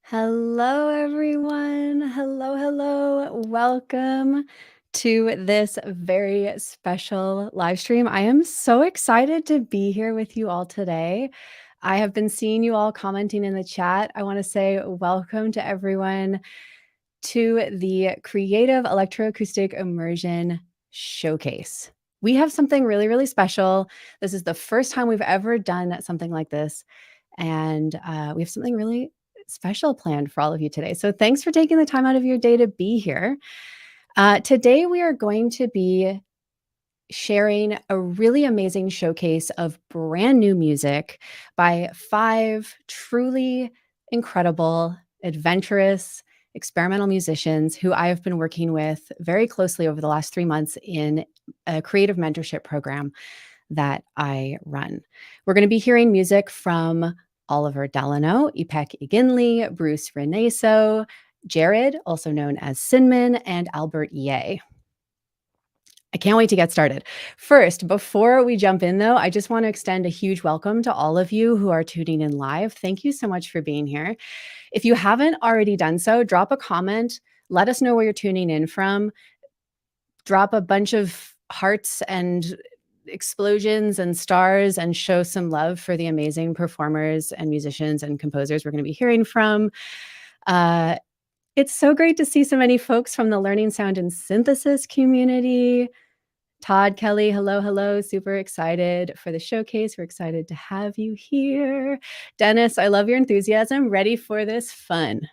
Hello, everyone. Hello, hello. Welcome to this very special live stream. I am so excited to be here with you all today. I have been seeing you all commenting in the chat. I want to say welcome to everyone to the Creative Electroacoustic Immersion Showcase. We have something really, really special. This is the first time we've ever done something like this. And we have something really special planned for all of you today. So thanks for taking the time out of your day to be here. Today, we are going to be sharing a really amazing showcase of brand new music by 5 truly incredible, adventurous, experimental musicians who I have been working with very closely over the last 3 months in a creative mentorship program that I run. We're going to be hearing music from Oliver Delano, Ipek Iginli, Bruce Reneso, Jared, also known as SYNMAN, and Albert Ye. I can't wait to get started. First, before we jump in though, I just want to extend a huge welcome to all of you who are tuning in live. Thank you so much for being here. If you haven't already done so, drop a comment. Let us know where you're tuning in from. Drop a bunch of hearts and explosions and stars and show some love for the amazing performers and musicians and composers we're going to be hearing from. It's so great to see so many folks from the Learning Sound and Synthesis community. Todd Kelly, hello, hello. Super excited for the showcase. We're excited to have you here. Dennis, I love your enthusiasm. Ready for this fun?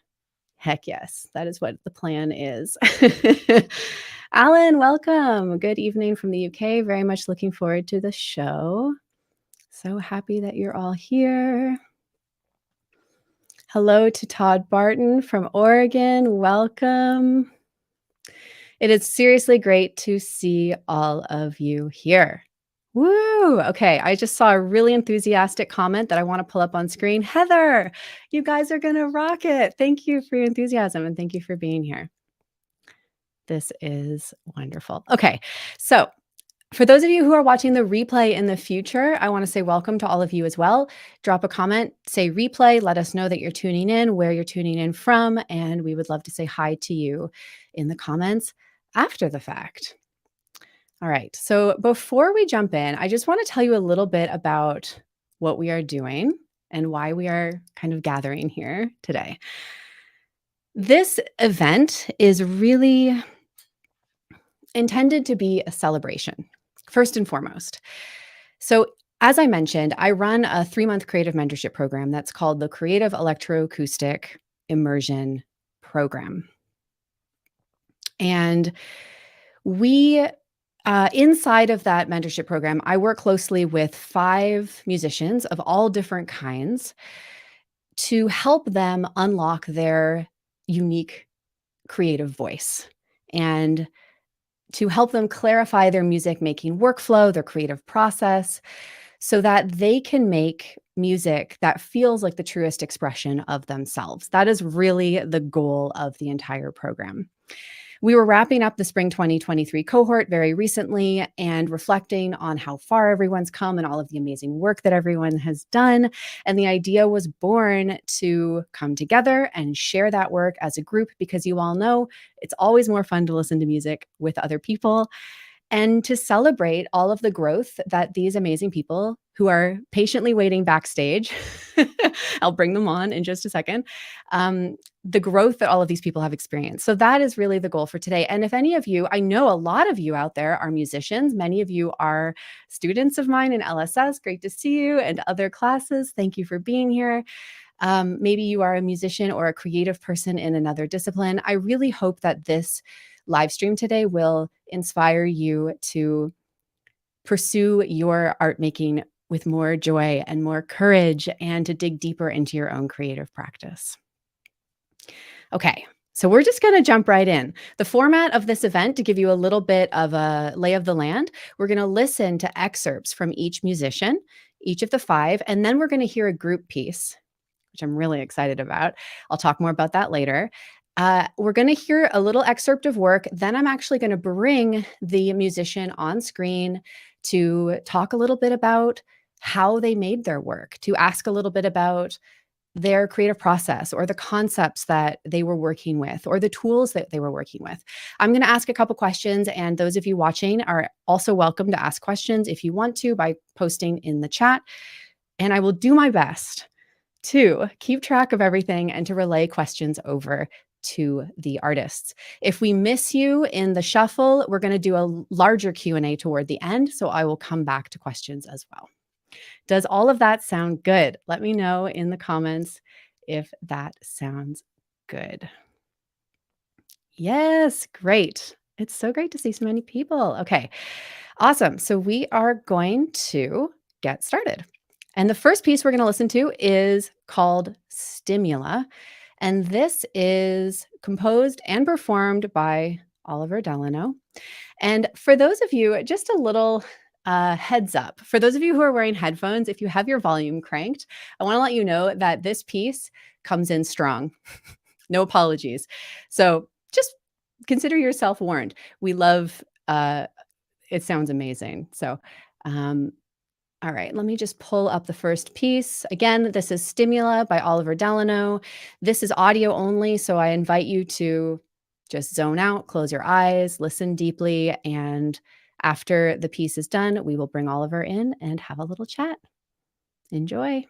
Heck yes, that is what the plan is. Alan, welcome. Good evening from the UK. Very much looking forward to the show. So happy that you're all here. Hello to Todd Barton from Oregon. Welcome. It is seriously great to see all of you here. Woo! Okay, I just saw a really enthusiastic comment that I want to pull up on screen. Heather, you guys are going to rock it. Thank you for your enthusiasm and thank you for being here. This is wonderful. Okay, so for those of you who are watching the replay in the future, I want to say welcome to all of you as well. Drop a comment, say replay, let us know that you're tuning in, where you're tuning in from, and we would love to say hi to you in the comments after the fact. All right, so before we jump in, I just want to tell you a little bit about what we are doing and why we are kind of gathering here today. This event is really intended to be a celebration, first and foremost. So as I mentioned, I run a 3-month creative mentorship program that's called the Creative Electroacoustic Immersion Program. And we inside of that mentorship program, I work closely with 5 musicians of all different kinds to help them unlock their unique creative voice and to help them clarify their music making workflow, their creative process, so that they can make music that feels like the truest expression of themselves. That is really the goal of the entire program. We were wrapping up the spring 2023 cohort very recently and reflecting on how far everyone's come and all of the amazing work that everyone has done. And the idea was born to come together and share that work as a group, because you all know it's always more fun to listen to music with other people, and to celebrate all of the growth that these amazing people who are patiently waiting backstage, I'll bring them on in just a second, the growth that all of these people have experienced. So that is really the goal for today. And if any of you, I know a lot of you out there are musicians, many of you are students of mine in LSS, great to see you, and other classes, thank you for being here. Maybe you are a musician or a creative person in another discipline. I really hope that this live stream today will inspire you to pursue your art making with more joy and more courage, and to dig deeper into your own creative practice. Okay, so we're just going to jump right in. The format of this event, to give you a little bit of a lay of the land, we're going to listen to excerpts from each musician, each of the 5, and then we're going to hear a group piece, which I'm really excited about. I'll talk more about that later. We're going to hear a little excerpt of work. Then I'm actually going to bring the musician on screen to talk a little bit about how they made their work, to ask a little bit about their creative process or the concepts that they were working with or the tools that they were working with. I'm going to ask a couple questions, and those of you watching are also welcome to ask questions if you want to by posting in the chat. And I will do my best to keep track of everything and to relay questions over to the artists. If we miss you in the shuffle, we're going to do a larger Q&A toward the end, so I will come back to questions as well. Does all of that sound good? Let me know in the comments if that sounds good. Yes, great. It's so great to see so many people. Okay, awesome. So we are going to get started. And the first piece we're going to listen to is called Stimula. And this is composed and performed by Oliver Delano. And for those of you, just a little heads up. For those of you who are wearing headphones, if you have your volume cranked, I want to let you know that this piece comes in strong. No apologies. So just consider yourself warned. We love, it sounds amazing. So, all right, let me just pull up the first piece. Again, this is Stimula by Oliver Delano. This is audio only, so I invite you to just zone out, close your eyes, listen deeply, and after the piece is done, we will bring Oliver in and have a little chat. Enjoy.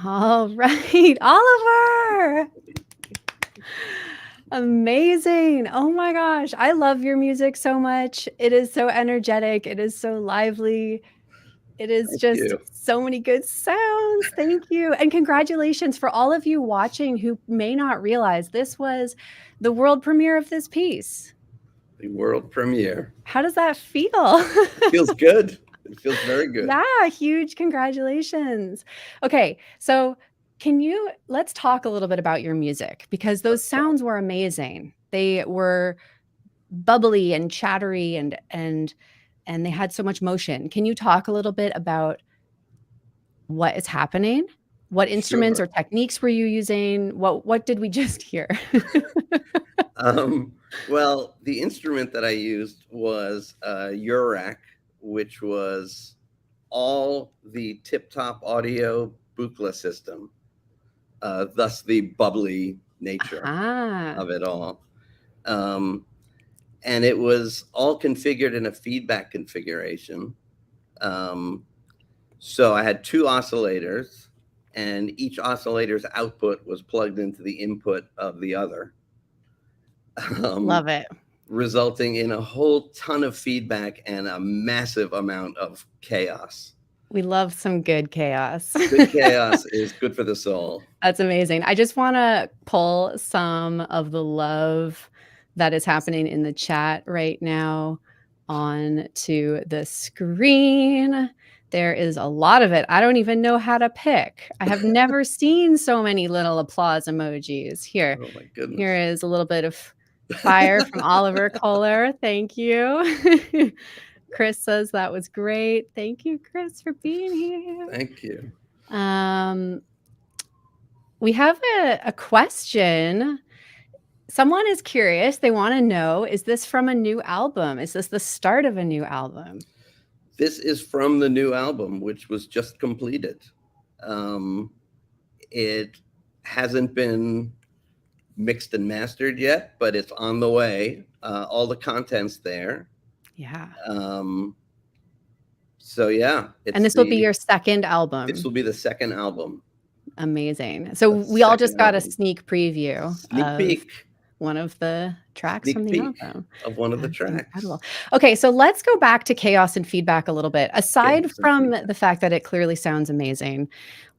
All right, Oliver. Amazing. Oh my gosh. I love your music so much. It is so energetic. It is so lively. It is Thank just you. so many good sounds. Thank you. And congratulations for all of you watching who may not realize this was the world premiere of this piece. The world premiere. How does that feel? It feels good. It feels very good. Yeah, huge congratulations. Okay, so let's talk a little bit about your music because those Let's talk. sounds were amazing. They were bubbly and chattery and they had so much motion. Can you talk a little bit about what is happening? What instruments Sure. or techniques were you using? What did we just hear? Well, the instrument that I used was a Eurorack, which was all the tip-top audio Buchla system, thus the bubbly nature Ah, of it all. And it was all configured in a feedback configuration. So I had two oscillators, and each oscillator's output was plugged into the input of the other, love it. resulting in a whole ton of feedback and a massive amount of chaos. We love some good chaos. Good chaos is good for the soul. That's amazing. I just want to pull some of the love that is happening in the chat right now onto the screen. There is a lot of it. I don't even know how to pick. I have never seen so many little applause emojis. Here Oh my goodness. Here is a little bit of fire from Oliver Kohler. Thank you. Chris says that was great. Thank you, Chris, for being here. Thank you. We have a question. Someone is curious. They want to know, is this from a new album? Is this the start of a new album? This is from the new album, which was just completed. It hasn't been mixed and mastered yet, but it's on the way. All the content's there. Yeah. So yeah. And this will be your second album. This will be the second album. Amazing. So we all just got a sneak preview. Sneak peek. One of the tracks from the album. Of one of the tracks. Incredible. Okay, so let's go back to chaos and feedback a little bit. Aside from the fact that it clearly sounds amazing,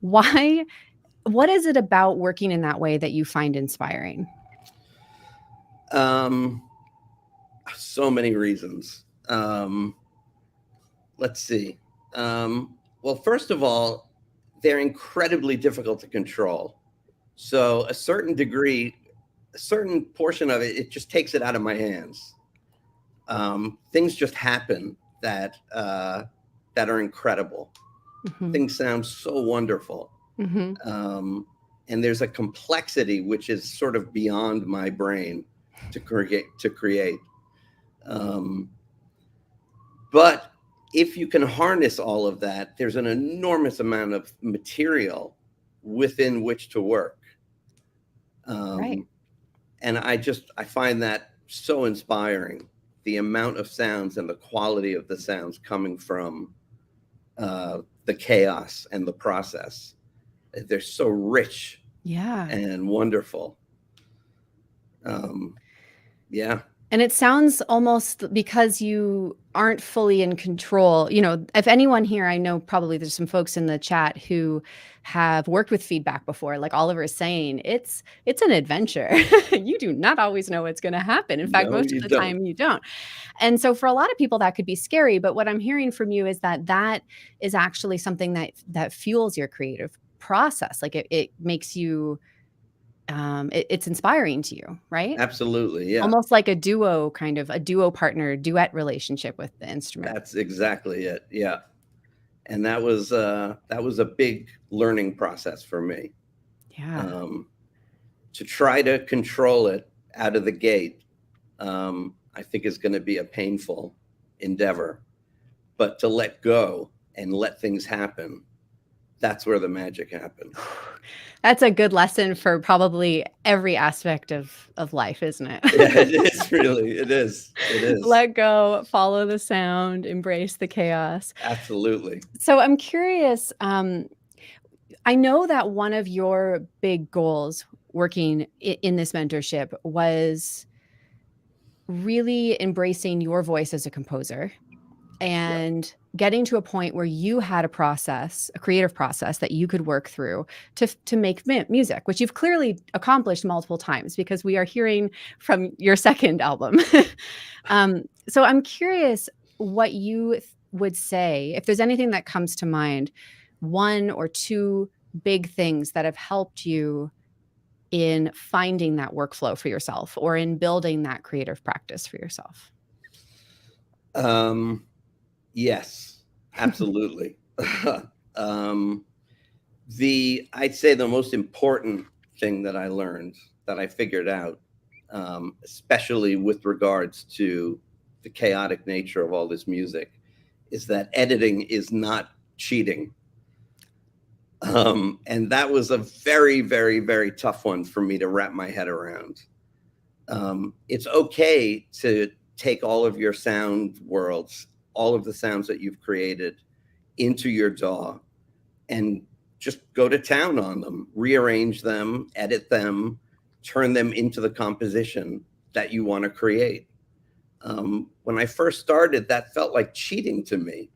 what is it about working in that way that you find inspiring? So many reasons. Let's see. Well, first of all, they're incredibly difficult to control. So a certain degree, a certain portion of it, it just takes it out of my hands. Things just happen that are incredible. Mm-hmm. Things sound so wonderful. Mm-hmm. And there's a complexity which is sort of beyond my brain to create. But if you can harness all of that, there's an enormous amount of material within which to work. Right. And I find that so inspiring, the amount of sounds and the quality of the sounds coming from the chaos and the process. They're so rich, and wonderful. Yeah. And it sounds almost, because you aren't fully in control. You know, if anyone here, I know probably there's some folks in the chat who have worked with feedback before. Like Oliver is saying, it's an adventure. You do not always know what's going to happen. In fact, most of the time you don't. And so for a lot of people that could be scary. But what I'm hearing from you is that is actually something that fuels your creative process. Like it makes you, it's inspiring to you, right? Absolutely. Yeah. Almost like a duo partner, duet relationship with the instrument. That's exactly it. Yeah. And that was a big learning process for me. Yeah. To try to control it out of the gate, I think is going to be a painful endeavor, but to let go and let things happen, that's where the magic happens. That's a good lesson for probably every aspect of life, isn't it? Yeah, it is really. It is. Let go, follow the sound, embrace the chaos. Absolutely. So I'm curious, I know that one of your big goals working in this mentorship was really embracing your voice as a composer Yep. and getting to a point where you had a process, a creative process that you could work through to make music, which you've clearly accomplished multiple times because we are hearing from your second album. So I'm curious what you would say, if there's anything that comes to mind, one or two big things that have helped you in finding that workflow for yourself or in building that creative practice for yourself. Yes, absolutely. I'd say the most important thing that I learned, that I figured out, especially with regards to the chaotic nature of all this music, is that editing is not cheating. And that was a very, very, very tough one for me to wrap my head around. It's okay to take all of your sound worlds, all of the sounds that you've created into your DAW and just go to town on them, rearrange them, edit them, turn them into the composition that you want to create. When I first started, that felt like cheating to me.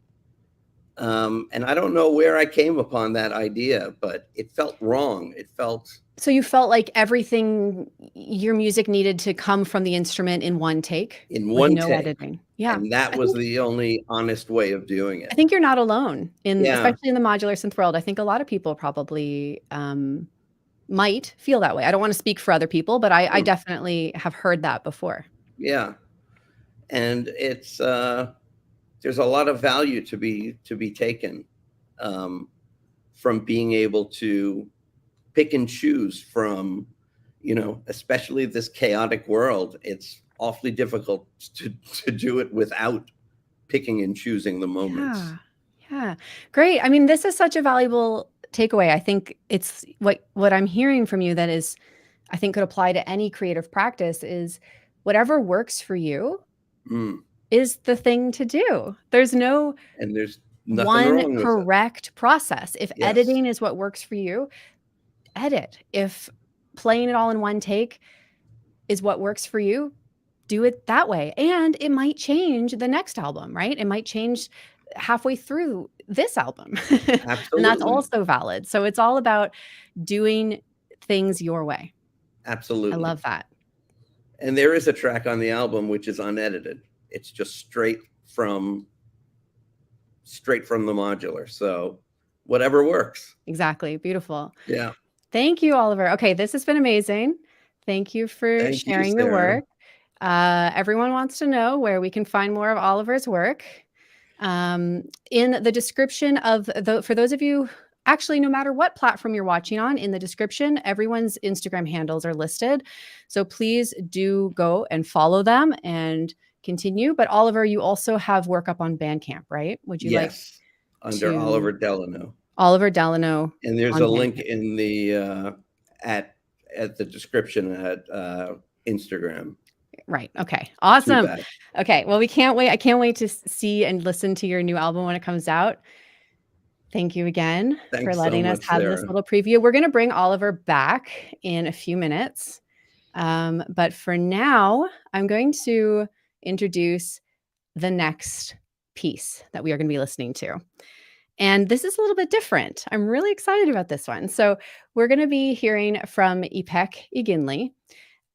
And I don't know where I came upon that idea, but it felt wrong. It felt... So you felt like everything, your music needed to come from the instrument in one take? in With one no take. editing. Yeah. And that was the only honest way of doing it. I think you're not alone Yeah. especially in the modular synth world. I think a lot of people probably might feel that way. I don't want to speak for other people, but I definitely have heard that before. Yeah. And it's there's a lot of value to be taken from being able to pick and choose from, especially this chaotic world. It's awfully difficult to do it without picking and choosing the moments. Yeah. Great. I mean, this is such a valuable takeaway. I think it's what I'm hearing from you that is, I think could apply to any creative practice is whatever works for you is the thing to do. There's no and there's nothing one wrong with correct process. If editing is what works for you, edit. If playing it all in one take is what works for you, do it that way. And it might change the next album, right? It might change halfway through this album. And that's also valid. So it's all about doing things your way. Absolutely. I love that. And there is a track on the album which is unedited. It's just straight from the modular. So whatever works. Exactly. Beautiful. Yeah. Thank you, Oliver. Okay, this has been amazing. Thank you for sharing your work. Everyone wants to know where we can find more of Oliver's work. In the description of for those of you, actually, no matter what platform you're watching on, in the description, everyone's Instagram handles are listed. So please do go and follow them and continue. But Oliver, you also have work up on Bandcamp, right? Would you like under Oliver Delano. Oliver Delano. And there's a link in the at the description at Instagram. Right. Okay. Awesome. Okay. Well, we can't wait. I can't wait to see and listen to your new album when it comes out. Thank you again for letting us have this little preview. We're going to bring Oliver back in a few minutes. But for now, I'm going to introduce the next piece that we are going to be listening to. And this is a little bit different. I'm really excited about this one. So we're going to be hearing from Ipek Iginli.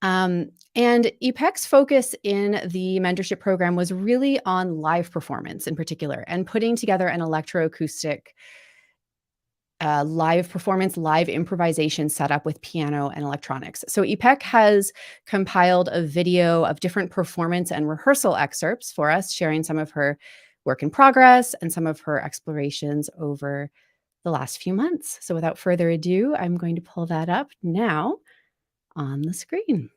And Ipek's focus in the mentorship program was really on live performance in particular and putting together an electroacoustic live performance, live improvisation setup with piano and electronics. So Ipek has compiled a video of different performance and rehearsal excerpts for us, sharing some of her work in progress and some of her explorations over the last few months. So without further ado, I'm going to pull that up now on the screen.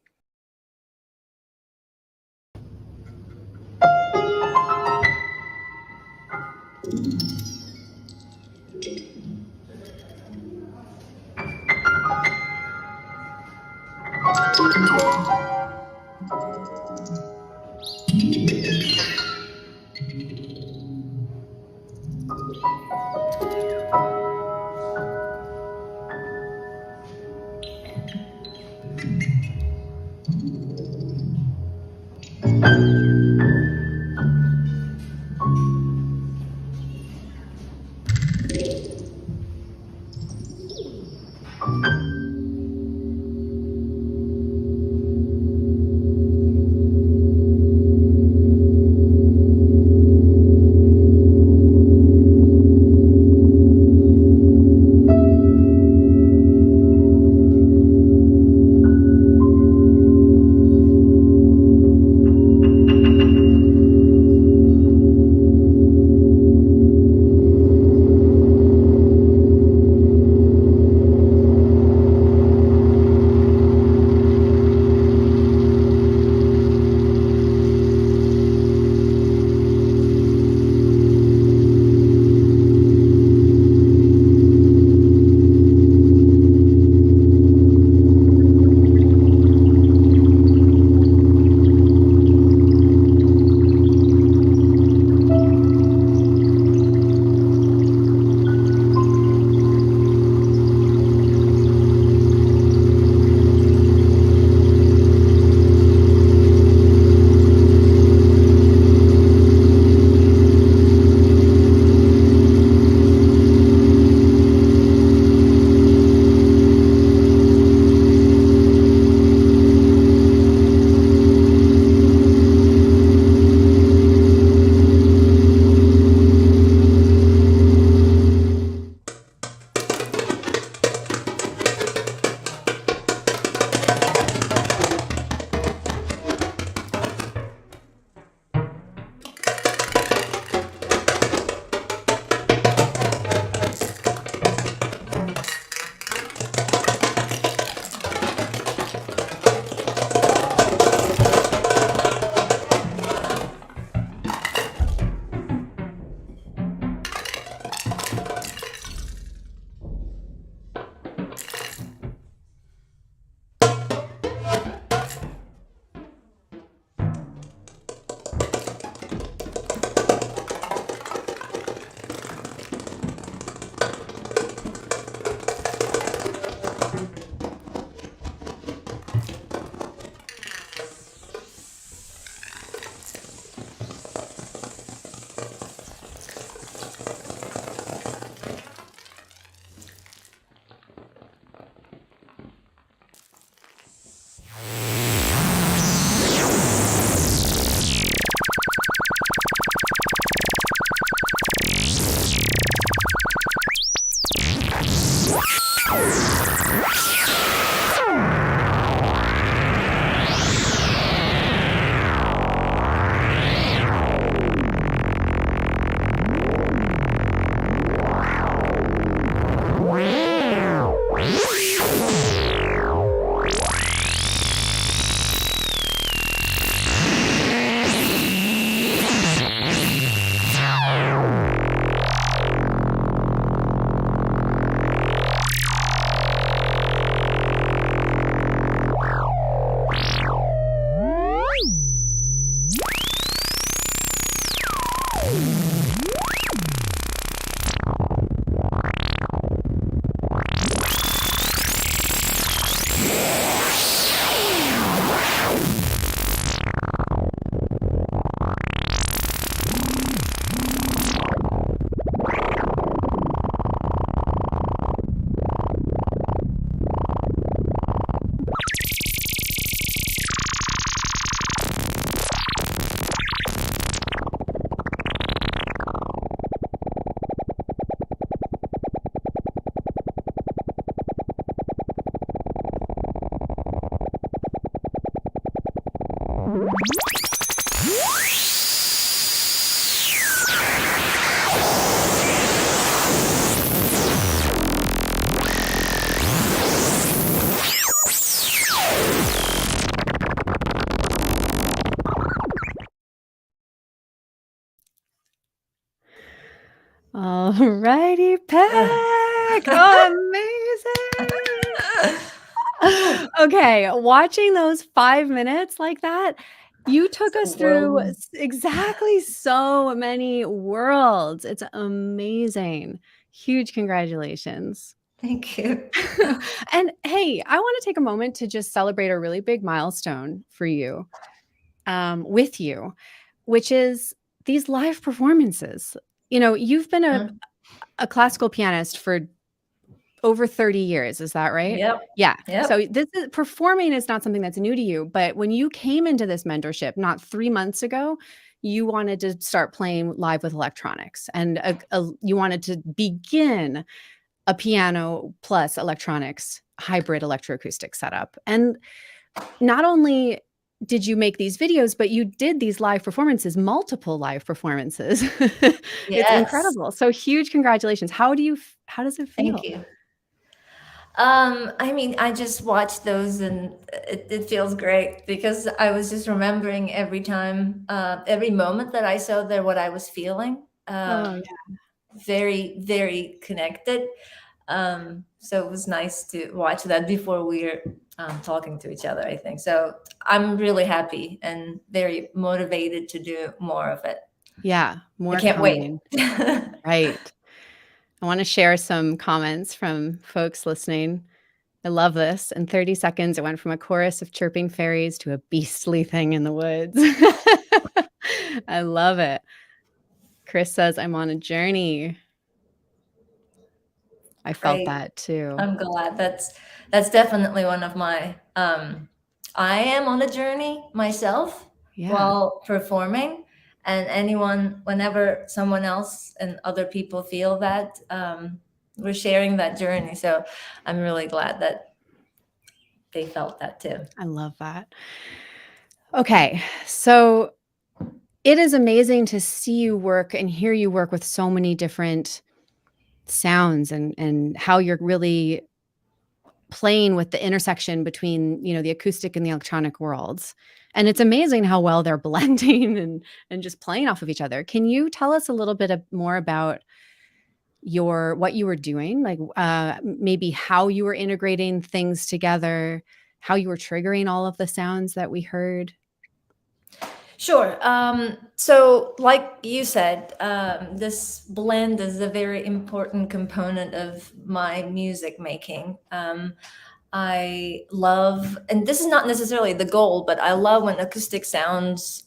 Alrighty, Peck. Oh, amazing. Okay, watching those 5 minutes like that, you took us through exactly so many worlds. It's amazing. Huge congratulations. Thank you. And hey, I want to take a moment to just celebrate a really big milestone for you, with you, which is these live performances. You know, you've been a classical pianist for over 30 years. Is that right? Yep. Yeah. Yep. So performing is not something that's new to you, but when you came into this mentorship, not 3 months ago, you wanted to start playing live with electronics, and you wanted to begin a piano plus electronics hybrid electroacoustic setup. And not only did you make these videos, but you did these live performances, multiple live performances. It's Yes. incredible. So huge congratulations. How does it feel? Thank you. I mean, I just watched those and it feels great because I was just remembering every time, every moment that I saw there, what I was feeling. Oh, yeah. Very, very connected. So it was nice to watch that before we were talking to each other, I think. So I'm really happy and very motivated to do more of it. Yeah, more I can't coming. wait. Right. I want to share some comments from folks listening. I love this. In 30 seconds, it went from a chorus of chirping fairies to a beastly thing in the woods. I love it. Chris says, I'm on a journey. I felt Great. that too. I'm glad. That's definitely one of my I am on a journey myself while performing, and anyone, whenever someone else and other people feel that, we're sharing that journey. So I'm really glad that they felt that too. I love that. Okay, so it is amazing to see you work and hear you work with so many different sounds, and how you're really playing with the intersection between, you know, the acoustic and the electronic worlds. And it's amazing how well they're blending and just playing off of each other. Can you tell us a little bit more about what you were doing, like maybe how you were integrating things together, how you were triggering all of the sounds that we heard? Sure. So like you said, this blend is a very important component of my music making. I love, and this is not necessarily the goal, but I love when acoustic sounds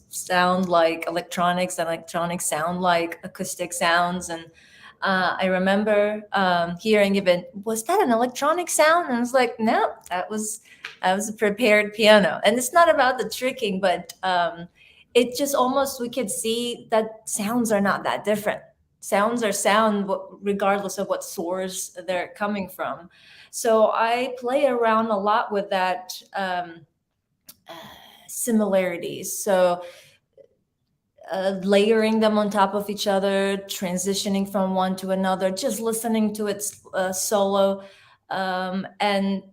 sound like electronics and electronics sound like acoustic sounds. And I remember hearing even, was that an electronic sound? And I was like, no, that was a prepared piano. And it's not about the tricking, but it just almost, we could see that sounds are not that different. sounds are sound regardless of what source they're coming from. So I play around a lot with that similarities. So layering them on top of each other, transitioning from one to another, just listening to its solo, and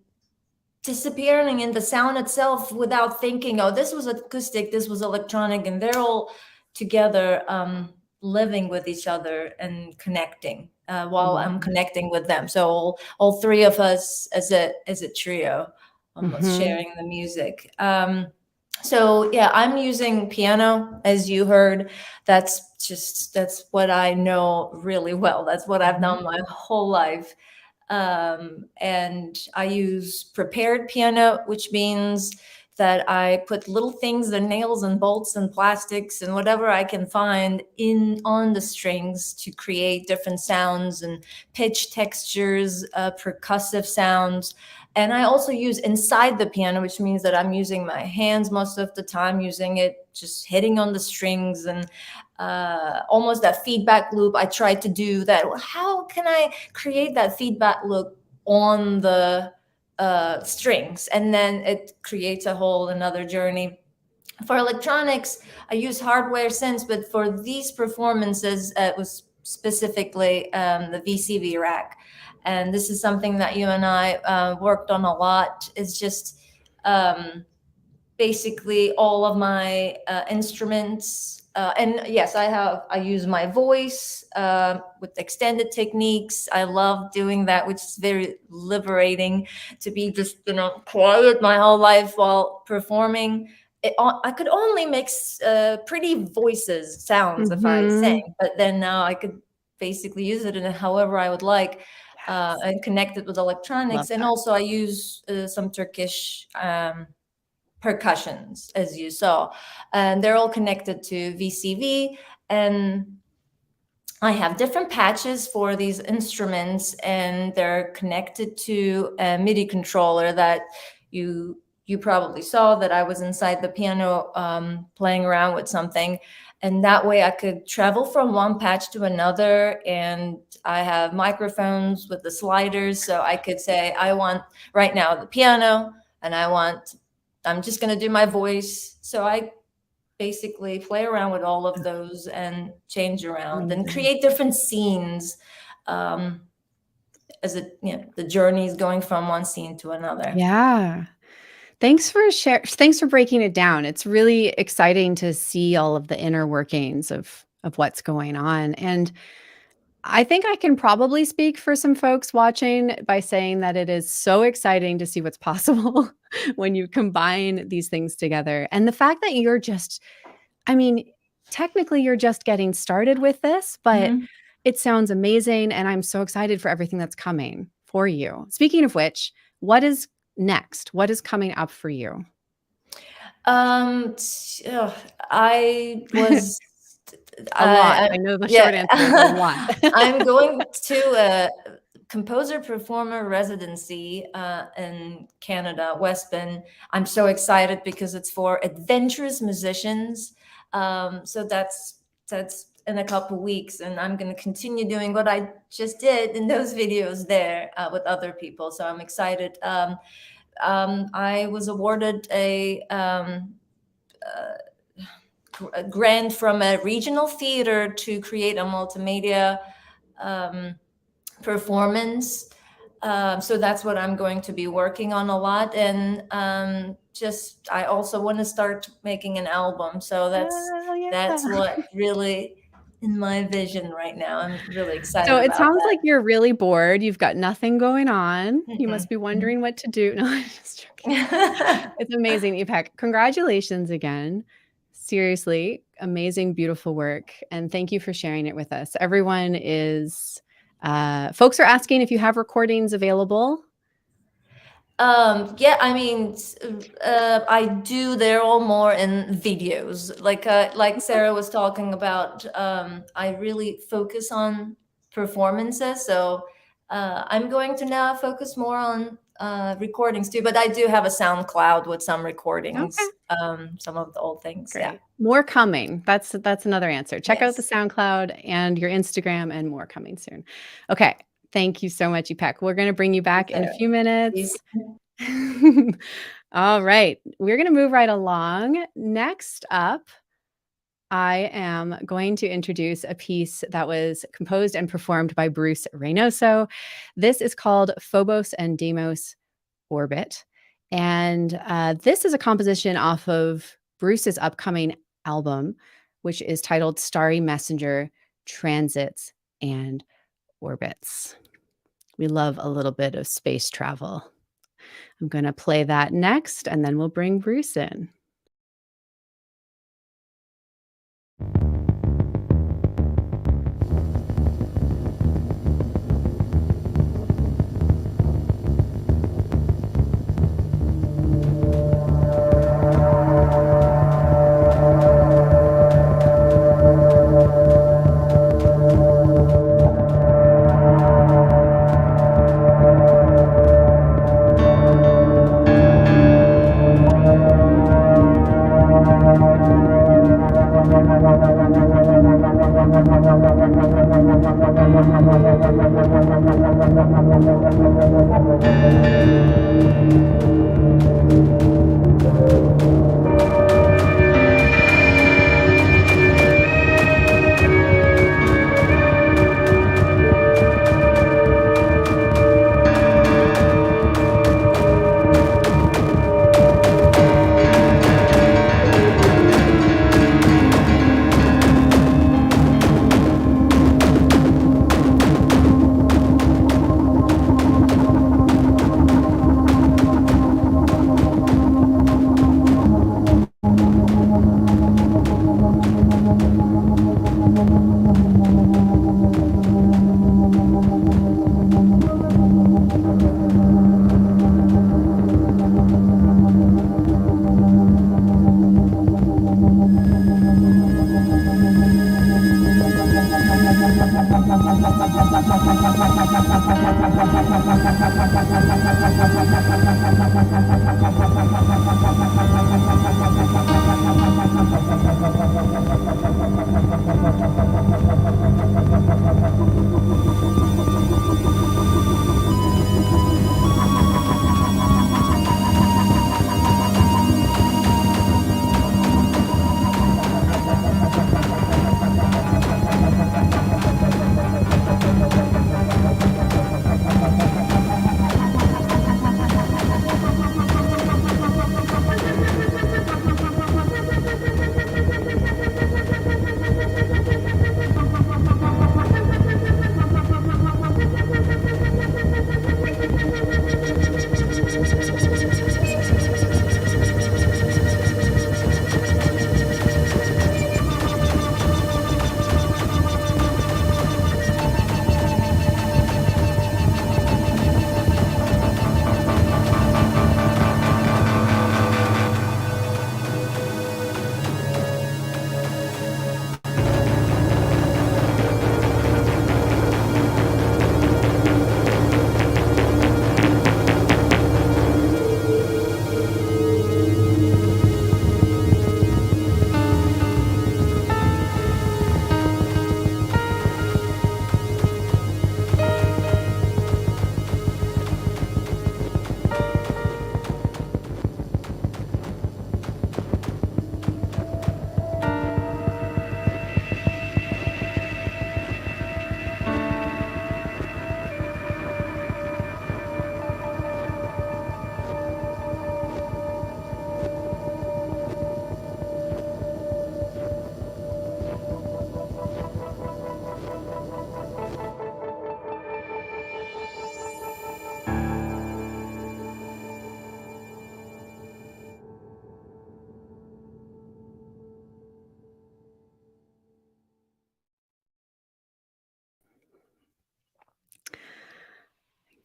disappearing in the sound itself without thinking, oh, this was acoustic, this was electronic, and they're all together, living with each other and connecting while I'm connecting with them. So all three of us as a trio, almost sharing the music. So yeah, I'm using piano, as you heard. That's what I know really well. That's what I've done my whole life. And I use prepared piano, which means that I put little things, the nails and bolts and plastics and whatever I can find in on the strings to create different sounds and pitch textures, percussive sounds. And I also use inside the piano, which means that I'm using my hands most of the time, using it, just hitting on the strings, and almost that feedback loop. I try to do that. How can I create that feedback loop on the strings? And then it creates a whole another journey. For electronics, I use hardware synths, but for these performances, it was specifically the VCV rack. And this is something that you and I worked on a lot. It's just basically all of my instruments. And yes, I use my voice with extended techniques. I love doing that, which is very liberating to be just, quiet my whole life while performing. I could only mix pretty voices, sounds if I sang, but then now I could basically use it in however I would like. And connect it with electronics. And also I use some Turkish percussions, as you saw, and they're all connected to VCV. And I have different patches for these instruments, and they're connected to a MIDI controller that you probably saw that I was inside the piano playing around with something. And that way I could travel from one patch to another. And I have microphones with the sliders, so I could say, I want right now the piano, and I'm just going to do my voice. So I basically play around with all of those and change around and create different scenes as the journey is going from one scene to another. Yeah. Thanks for breaking it down. It's really exciting to see all of the inner workings of what's going on. And I think I can probably speak for some folks watching by saying that it is so exciting to see what's possible when you combine these things together. And the fact that technically you're just getting started with this, but it sounds amazing. And I'm so excited for everything that's coming for you. Speaking of which, what is next? What is coming up for you? I was a lot. I know the short answer is a lot. I'm going to a composer performer residency in Canada, West Bend. I'm so excited because it's for adventurous musicians. So that's in a couple weeks, and I'm going to continue doing what I just did in those videos there with other people. So I'm excited. I was awarded a grant from a regional theater to create a multimedia performance. So that's what I'm going to be working on a lot. And I also want to start making an album. So that's what really in my vision right now. I'm really excited. So it sounds like you're really bored. You've got nothing going on. You must be wondering what to do. No, I'm just joking. It's amazing, Ipek. Congratulations again. Seriously, amazing, beautiful work. And thank you for sharing it with us. Everyone is, folks are asking if you have recordings available. Yeah, I do. They're all more in videos. Like Sarah was talking about, I really focus on performances. So I'm going to now focus more on recordings too, but I do have a SoundCloud with some recordings, some of the old things. Great. Yeah. More coming. That's another answer. Check out the Yes. SoundCloud and your Instagram, and more coming soon. Okay. Thank you so much, Ipek. We're going to bring you back in a few minutes. All right. We're going to move right along. Next up, I am going to introduce a piece that was composed and performed by Bruce Reynoso. This is called Phobos and Deimos Orbit. And this is a composition off of Bruce's upcoming album, which is titled Starry Messenger, Transits and Orbits. We love a little bit of space travel. I'm going to play that next, and then we'll bring Bruce in.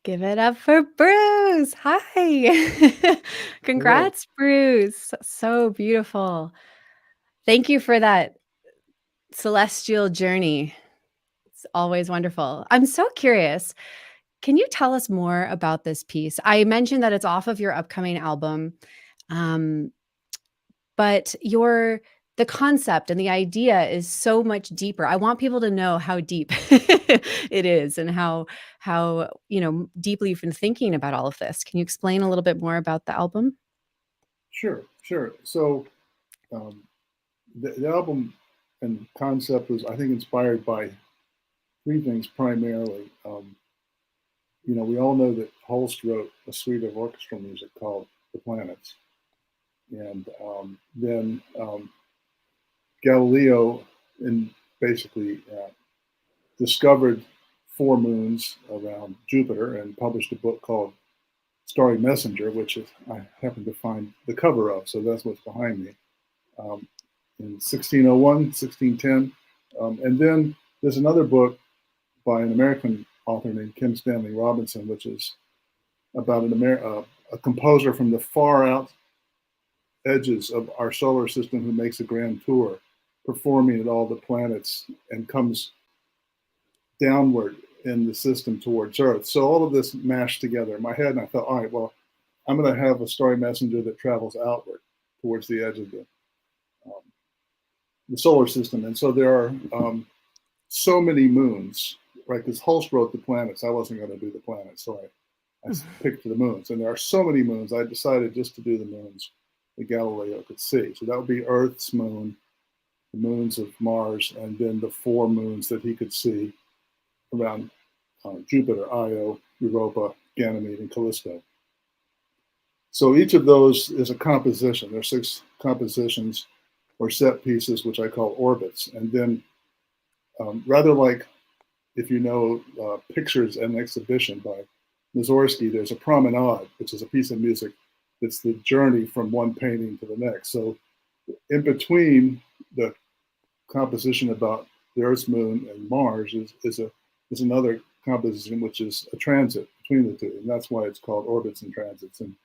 Give it up for Bruce. Hi. Congrats, Bruce. So beautiful. Thank you for that celestial journey. It's always wonderful. I'm so curious. can you tell us more about this piece? I mentioned that it's off of your upcoming album, but the concept and the idea is so much deeper. I want people to know how deep it is and how deeply you've been thinking about all of this. Can you explain a little bit more about the album? Sure. So the album and concept was, I think, inspired by three things primarily. We all know that Holst wrote a suite of orchestral music called The Planets. And then Galileo basically discovered 4 moons around Jupiter and published a book called Starry Messenger, which I happened to find the cover of, so that's what's behind me, in 1601, 1610. And then there's another book by an American author named Kim Stanley Robinson, which is about a composer from the far out edges of our solar system who makes a grand tour, performing at all the planets and comes downward in the system towards Earth. So all of this mashed together in my head, and I thought, all right, well, I'm going to have a starry messenger that travels outward towards the edge of the solar system. And so there are so many moons, right? Because Holst wrote the planets. I wasn't going to do the planets, so I picked the moons. And there are so many moons, I decided just to do the moons that Galileo could see. So that would be Earth's moon, the moons of Mars, and then the 4 moons that he could see around Jupiter, Io, Europa, Ganymede, and Callisto. So each of those is a composition. There are 6 compositions or set pieces, which I call orbits. And then rather like, if you know Pictures and Exhibition by Mussorgsky, there's a promenade, which is a piece of music that's the journey from one painting to the next. So in between the composition about the Earth's moon and Mars is another composition, which is a transit between the two. And that's why it's called Orbits and Transits. And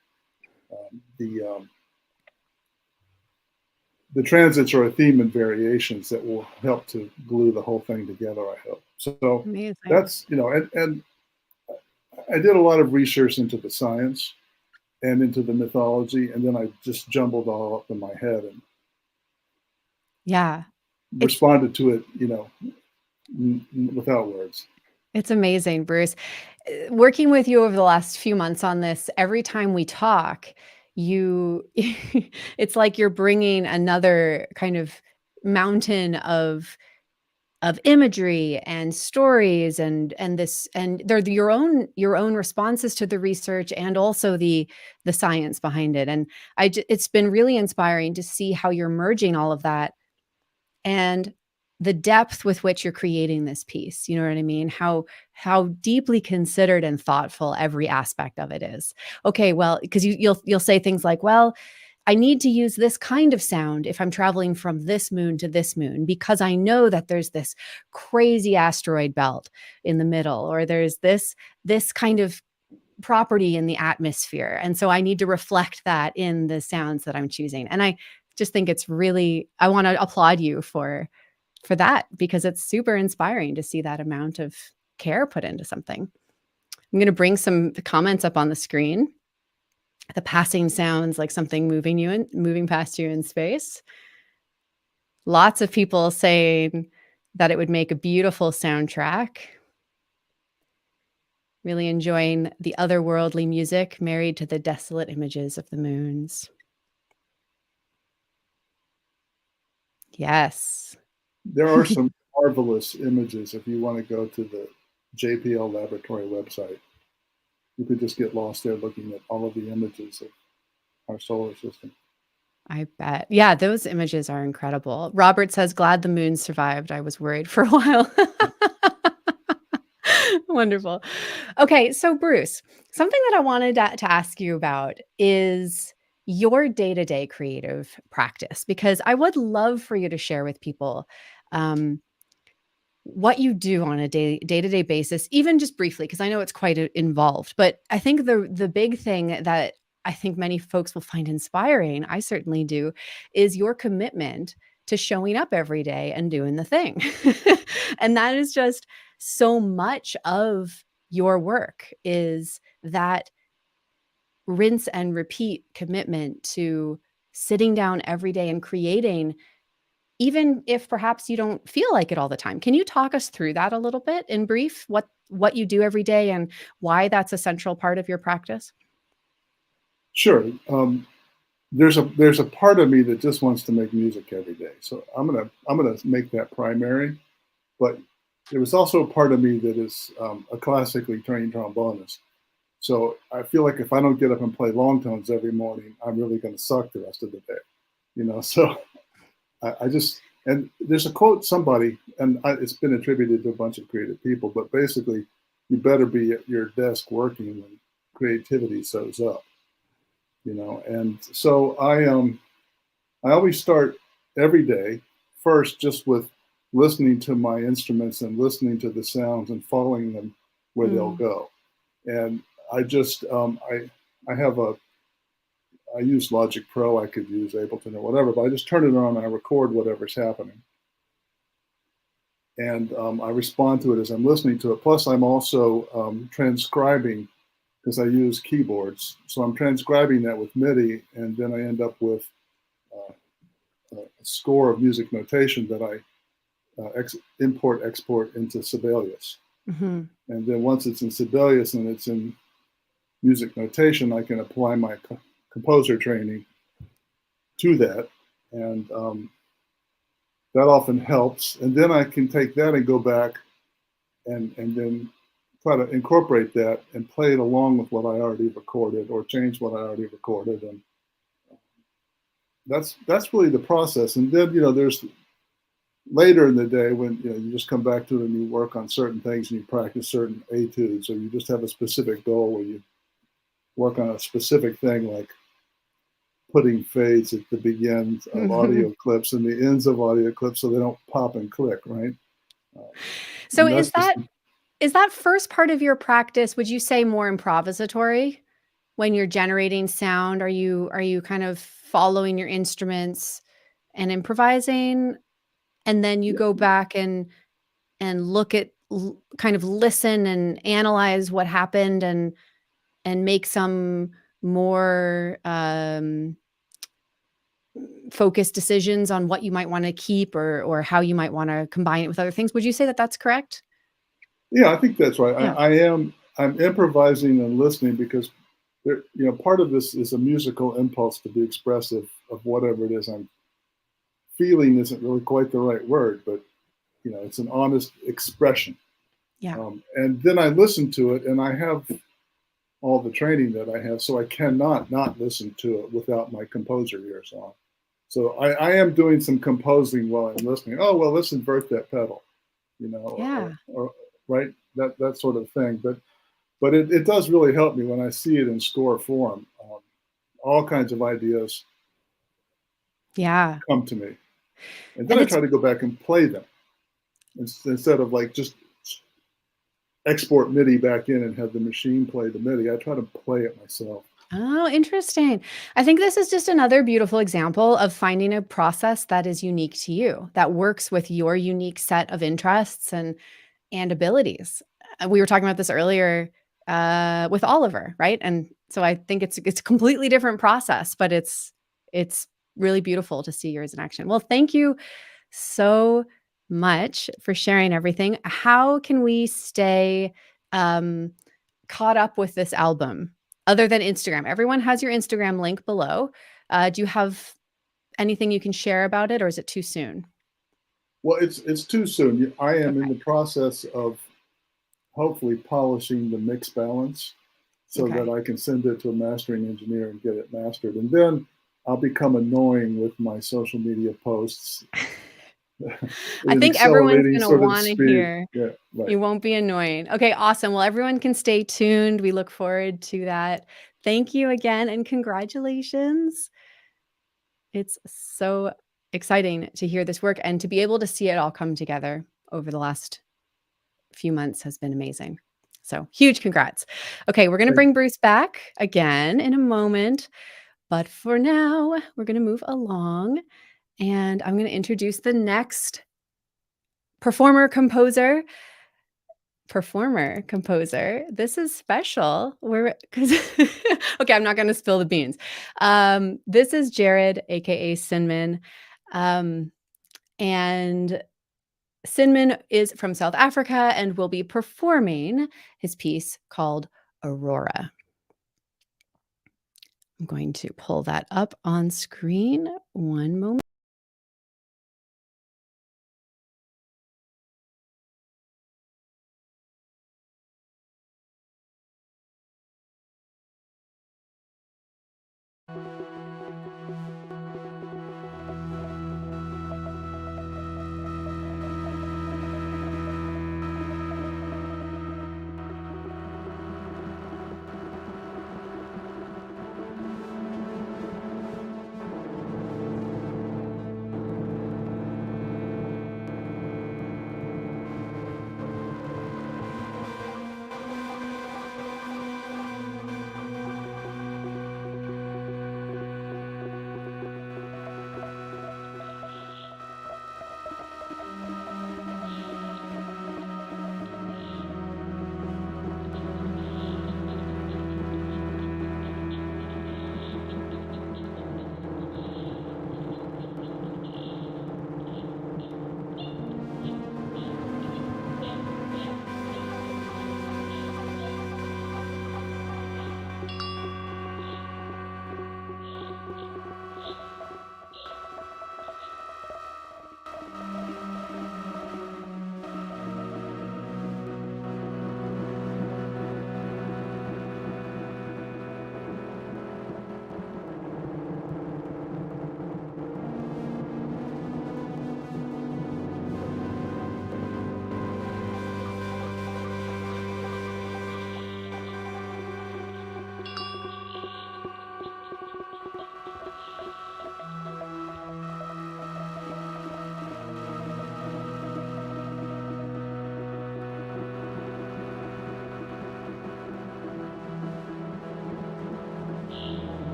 the transits are a theme and variations that will help to glue the whole thing together, I hope. So Amazing. That's, and I did a lot of research into the science and into the mythology, and then I just jumbled all up in my head and responded to it, without words. It's amazing, Bruce. Working with you over the last few months on this, every time we talk, it's like you're bringing another kind of mountain of imagery and stories and they're your own responses to the research and also the science behind it. And it's been really inspiring to see how you're merging all of that and the depth with which you're creating this piece. You know what I mean? How deeply considered and thoughtful every aspect of it is. Okay, well, because you'll say things like, well, I need to use this kind of sound if I'm traveling from this moon to this moon, because I know that there's this crazy asteroid belt in the middle, or there's this kind of property in the atmosphere. And so I need to reflect that in the sounds that I'm choosing. And I just think it's really, I want to applaud you for that, because it's super inspiring to see that amount of care put into something. I'm going to bring some comments up on the screen. The passing sounds like something moving past you in space. Lots of people saying that it would make a beautiful soundtrack. Really enjoying the otherworldly music married to the desolate images of the moons. Yes. There are some marvelous images if you want to go to the JPL Laboratory website. You could just get lost there looking at all of the images of our solar system. I bet. Yeah, those images are incredible. Robert says, glad the moon survived. I was worried for a while. Wonderful. Okay, so Bruce, something that I wanted to ask you about is your day-to-day creative practice, because I would love for you to share with people what you do on a day-to-day basis, even just briefly, because I know it's quite involved. But I think the big thing that I think many folks will find inspiring, I certainly do, is your commitment to showing up every day and doing the thing. And that is just so much of your work is that rinse and repeat commitment to sitting down every day and creating, even if perhaps you don't feel like it all the time. Can you talk us through that a little bit in brief, what you do every day and why that's a central part of your practice? Sure. There's a part of me that just wants to make music every day, so I'm gonna make that primary. But there was also a part of me that is a classically trained trombonist. So I feel like if I don't get up and play long tones every morning, I'm really going to suck the rest of the day, you know. So I just, and there's a quote somebody, and it's been attributed to a bunch of creative people, but basically, you better be at your desk working when creativity shows up, you know. And so I always start every day first just with listening to my instruments and listening to the sounds and following them where they'll go. And I just I use Logic Pro. I could use Ableton or whatever, but I just turn it on and I record whatever's happening. And I respond to it as I'm listening to it. Plus, I'm also transcribing because I use keyboards. So I'm transcribing that with MIDI, and then I end up with a score of music notation that I export into Sibelius. Mm-hmm. And then once it's in Sibelius and it's in music notation, I can apply my composer training to that. And that often helps. And then I can take that and go back and then try to incorporate that and play it along with what I already recorded or change what I already recorded. And that's really the process. And then, you know, there's later in the day when, you know, you just come back to it and you work on certain things and you practice certain etudes, or you just have a specific goal where you work on a specific thing, like putting fades at the begins of audio clips and the ends of audio clips so they don't pop and click, right? So is that first part of your practice, would you say, more improvisatory when you're generating sound? Are you kind of following your instruments and improvising, and then you go back and look at kind of listen and analyze what happened and make some more focused decisions on what you might want to keep or how you might want to combine it with other things? Would you say that that's correct? Yeah, I think that's right. Yeah. I'm improvising and listening because there, you know, part of this is a musical impulse to be expressive of whatever it is I'm feeling. Isn't really quite the right word, but you know, it's an honest expression. Yeah. And then I listen to it, and I have all the training that I have, so I cannot not listen to it without my composer ears on. So I am doing some composing while I'm listening. Oh, well, let's invert that pedal, you know, Yeah. or right, that sort of thing. But it does really help me when I see it in score form. All kinds of ideas come to me, and then I try to go back and play them instead of like just export MIDI back in and have the machine play the MIDI. I try to play it myself. Oh, interesting. I think this is just another beautiful example of finding a process that is unique to you, that works with your unique set of interests and abilities. We were talking about this earlier with Oliver, right? And so I think it's a completely different process, but it's really beautiful to see yours in action. Well, thank you so much for sharing everything. How can we stay caught up with this album other than Instagram? Everyone has your Instagram link below. Do you have anything you can share about it, or is it too soon? Well, it's too soon. I am in the process of hopefully polishing the mix balance so that I can send it to a mastering engineer and get it mastered. And then I'll become annoying with my social media posts. I think everyone's going to want to hear. Yeah, right. You won't be annoying. Okay, awesome. Well, everyone can stay tuned. We look forward to that. Thank you again, and congratulations. It's so exciting to hear this work and to be able to see it all come together over the last few months has been amazing. So huge congrats. Okay, we're going to bring Bruce back again in a moment. But for now, we're going to move along, and I'm going to introduce the next performer composer. performer, composer. This is special. Because okay, I'm not going to spill the beans. This is Jared, aka SYNMAN, and SYNMAN is from South Africa and will be performing his piece called Aurora. I'm going to pull that up on screen. One moment.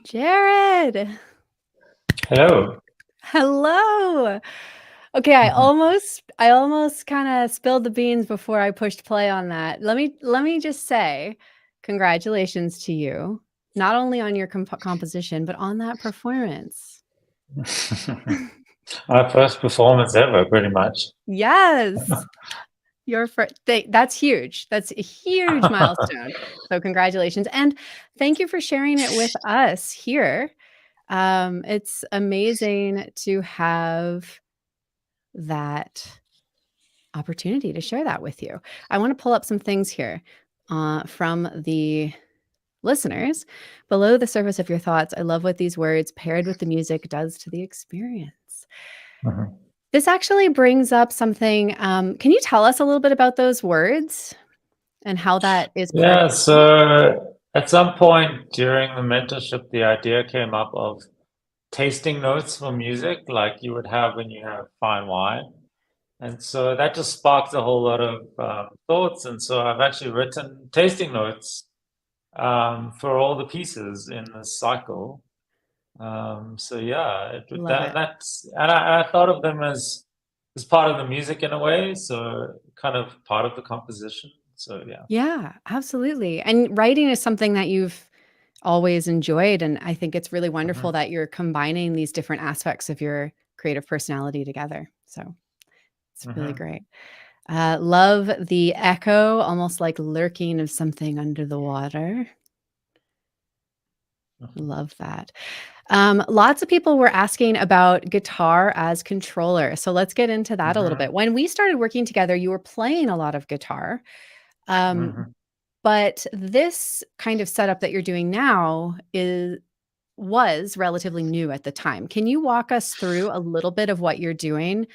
Jared. Hello. Hello. Okay, I almost kind of spilled the beans before I pushed play on that. Let me just say congratulations to you, not only on your composition, but on that performance. Our first performance ever, pretty much. Yes. Your first, that's huge. That's a huge milestone. So congratulations. And thank you for sharing it with us here. It's amazing to have that opportunity to share that with you. I want to pull up some things here from the listeners. Below the surface of your thoughts, I love what these words paired with the music does to the experience. Mhm. This actually brings up something. Can you tell us a little bit about those words and how that is part Yeah, of so at some point during the mentorship, the idea came up of tasting notes for music like you would have when you have fine wine. And so that just sparked a whole lot of thoughts. And so I've actually written tasting notes for all the pieces in this cycle. So yeah, Love it. that's, and I thought of them as part of the music in a way, so kind of part of the composition. So yeah. Yeah, absolutely. And writing is something that you've always enjoyed. And I think it's really wonderful that you're combining these different aspects of your creative personality together. So it's really great. Love the echo, almost like lurking of something under the water. Love that. Lots of people were asking about guitar as controller. So let's get into that a little bit. When we started working together, you were playing a lot of guitar. But this kind of setup that you're doing now was relatively new at the time. Can you walk us through a little bit of what you're doing?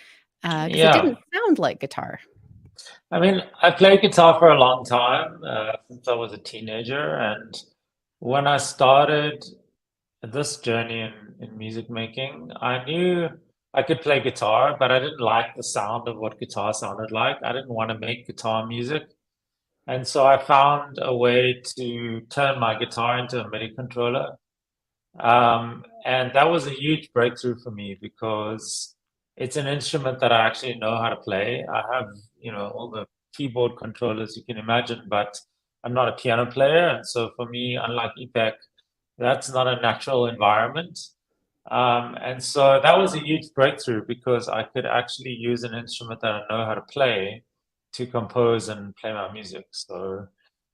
Because it Yeah. didn't sound like guitar. I mean, I played guitar for a long time, since I was a teenager. And when I started this journey in music making, I knew I could play guitar, but I didn't like the sound of what guitar sounded like. I didn't want to make guitar music. And so I found a way to turn my guitar into a MIDI controller. And that was a huge breakthrough for me because it's an instrument that I actually know how to play. I have, all the keyboard controllers you can imagine, but I'm not a piano player. And so for me, unlike EPEC, that's not a natural environment. And so that was a huge breakthrough because I could actually use an instrument that I know how to play to compose and play my music. So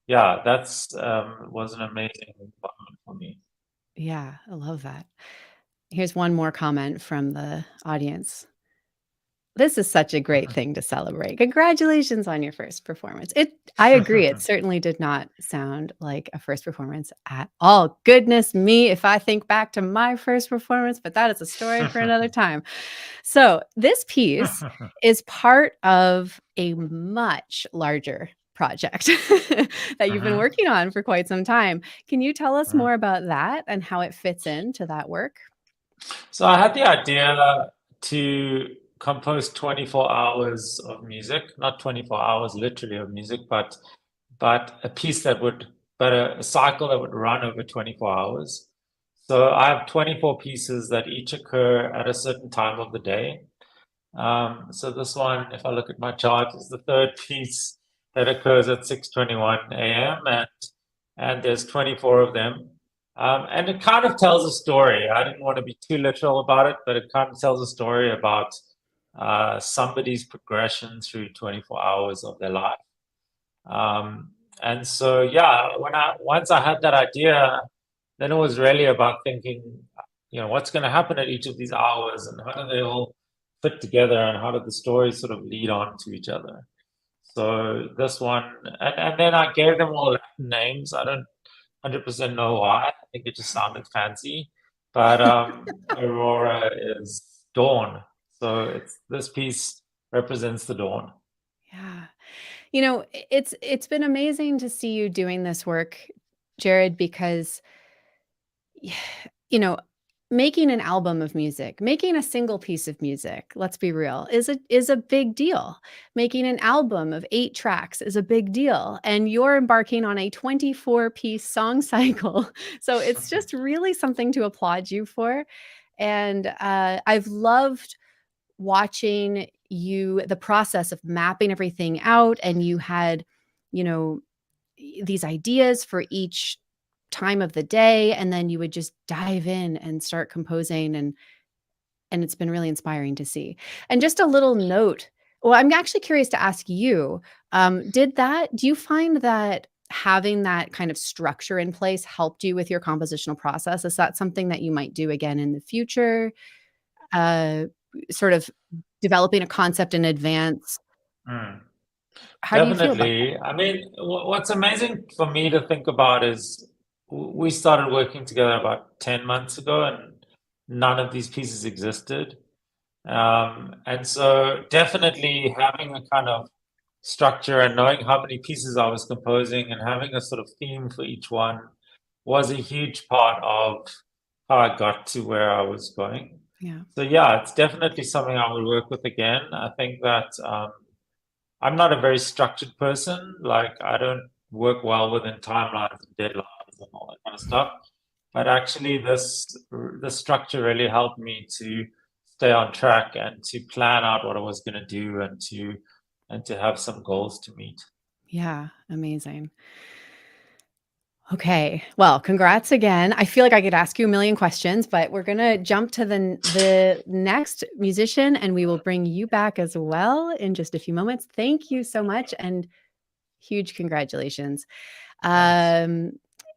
yeah, that's was an amazing environment for me. Yeah, I love that. Here's one more comment from the audience. This is such a great thing to celebrate. Congratulations on your first performance. I agree. It certainly did not sound like a first performance at all. Goodness me, if I think back to my first performance, but that is a story for another time. So this piece is part of a much larger project that you've been working on for quite some time. Can you tell us more about that and how it fits into that work? So I had the idea to compose 24 hours of music, not 24 hours literally of music, but a piece but a cycle that would run over 24 hours. So I have 24 pieces that each occur at a certain time of the day. So this one, if I look at my chart, is the third piece that occurs at 6:21 a.m. and there's 24 of them. And it kind of tells a story. I didn't want to be too literal about it, but it kind of tells a story about somebody's progression through 24 hours of their life. And so, yeah, once I had that idea, then it was really about thinking, what's going to happen at each of these hours and how do they all fit together and how did the stories sort of lead on to each other. So this one, and then I gave them all Latin names. I don't 100% know why. I think it just sounded fancy. But Aurora is dawn. So this piece represents the dawn. Yeah. It's been amazing to see you doing this work, Jared, because making an album of music, making a single piece of music, let's be real, is a big deal. Making an album of 8 tracks is a big deal. And you're embarking on a 24-piece song cycle. So it's just really something to applaud you for. And I've loved watching the process of mapping everything out, and you had, these ideas for each time of the day, and then you would just dive in and start composing, and it's been really inspiring to see. And just a little note, well, I'm actually curious to ask you, do you find that having that kind of structure in place helped you with your compositional process? Is that something that you might do again in the future? Sort of developing a concept in advance. How do you feel about that? Definitely. I mean, what's amazing for me to think about is we started working together about 10 months ago, and none of these pieces existed. And so definitely having a kind of structure and knowing how many pieces I was composing and having a sort of theme for each one was a huge part of how I got to where I was going. Yeah. So yeah, it's definitely something I will work with again. I think that I'm not a very structured person. Like, I don't work well within timelines and deadlines and all that kind of stuff. But actually, the structure really helped me to stay on track and to plan out what I was going to do, and to have some goals to meet. Yeah, amazing. Okay, well, congrats again. I feel like I could ask you a million questions, but we're gonna jump to the next musician, and we will bring you back as well in just a few moments. Thank you so much, and huge congratulations.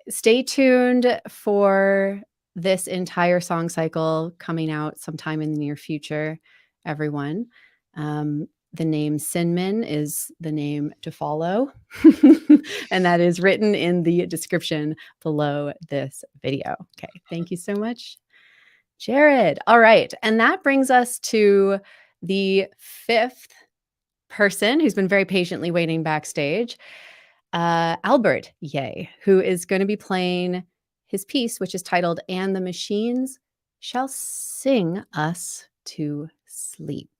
Stay tuned for this entire song cycle coming out sometime in the near future, everyone. The name SYNMAN is the name to follow, and that is written in the description below this video. Okay, thank you so much, Jared. All right, and that brings us to the fifth person who's been very patiently waiting backstage, Albert Ye, who is going to be playing his piece, which is titled "And the Machines Shall Sing Us to Sleep."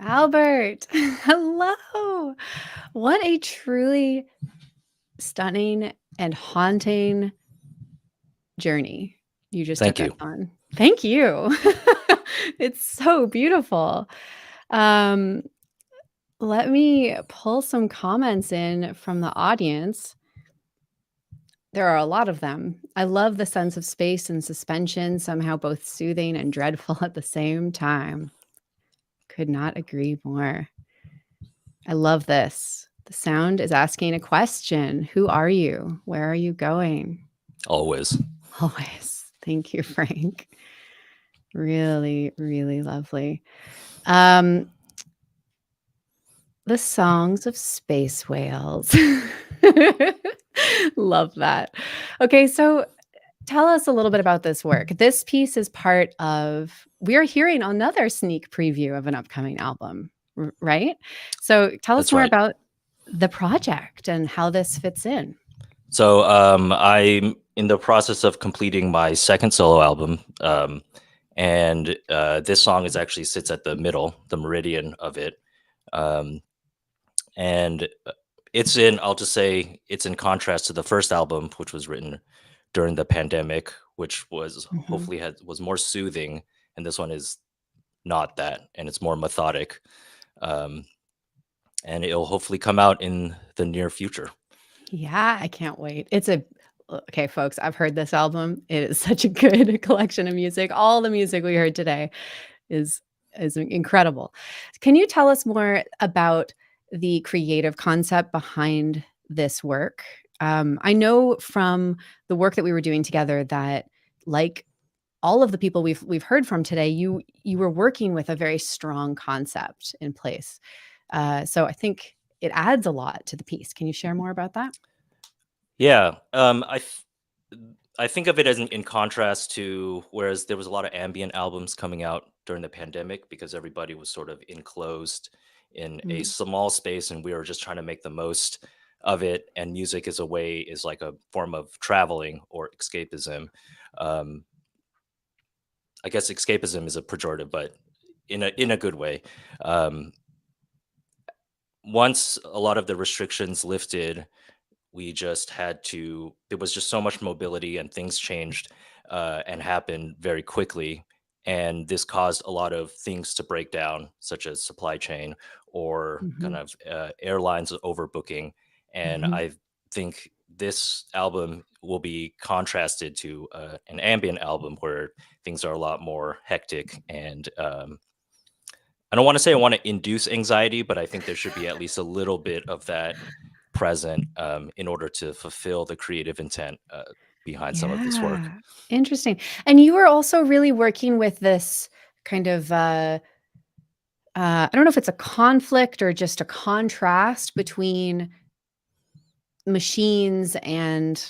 Albert, hello. What a truly stunning and haunting journey you just Thank took you. us on. Thank you. It's so beautiful. Let me pull some comments in from the audience. There are a lot of them. I love the sense of space and suspension, somehow both soothing and dreadful at the same time. Could not agree more. I love this. The sound is asking a question. Who are you? Where are you going? Always. Always. Thank you, Frank. Really, really lovely. The songs of space whales. Love that. Okay, so tell us a little bit about this work. This piece is part of, we are hearing another sneak preview of an upcoming album, right? So tell us That's more right. about the project and how this fits in. So I'm in the process of completing my second solo album. And this song is actually sits at the middle, the meridian of it. And it's in, I'll just say it's in contrast to the first album, which was written during the pandemic, which was hopefully was more soothing. And this one is not that, and it's more methodic. And it'll hopefully come out in the near future. Yeah, I can't wait. Okay, folks, I've heard this album. It is such a good collection of music. All the music we heard today is incredible. Can you tell us more about the creative concept behind this work? I know from the work that we were doing together that, like all of the people we've heard from today, you were working with a very strong concept in place. So I think it adds a lot to the piece. Can you share more about that? Yeah, I think of it as in contrast to whereas there was a lot of ambient albums coming out during the pandemic because everybody was sort of enclosed in a small space and we were just trying to make the most of it. And music is like a form of traveling or escapism. Um, I guess escapism is a pejorative, but in a good way. Um, Once a lot of the restrictions lifted, we just had to there was just so much mobility and things changed and happened very quickly, and this caused a lot of things to break down, such as supply chain or kind Mhm. of airlines overbooking. And Mhm. I think this album will be contrasted to an ambient album where things are a lot more hectic. And I don't want to say I want to induce anxiety, but I think there should be at least a little bit of that present in order to fulfill the creative intent behind some of this work. Yeah. Interesting. And you were also really working with this kind of I don't know if it's a conflict or just a contrast between machines and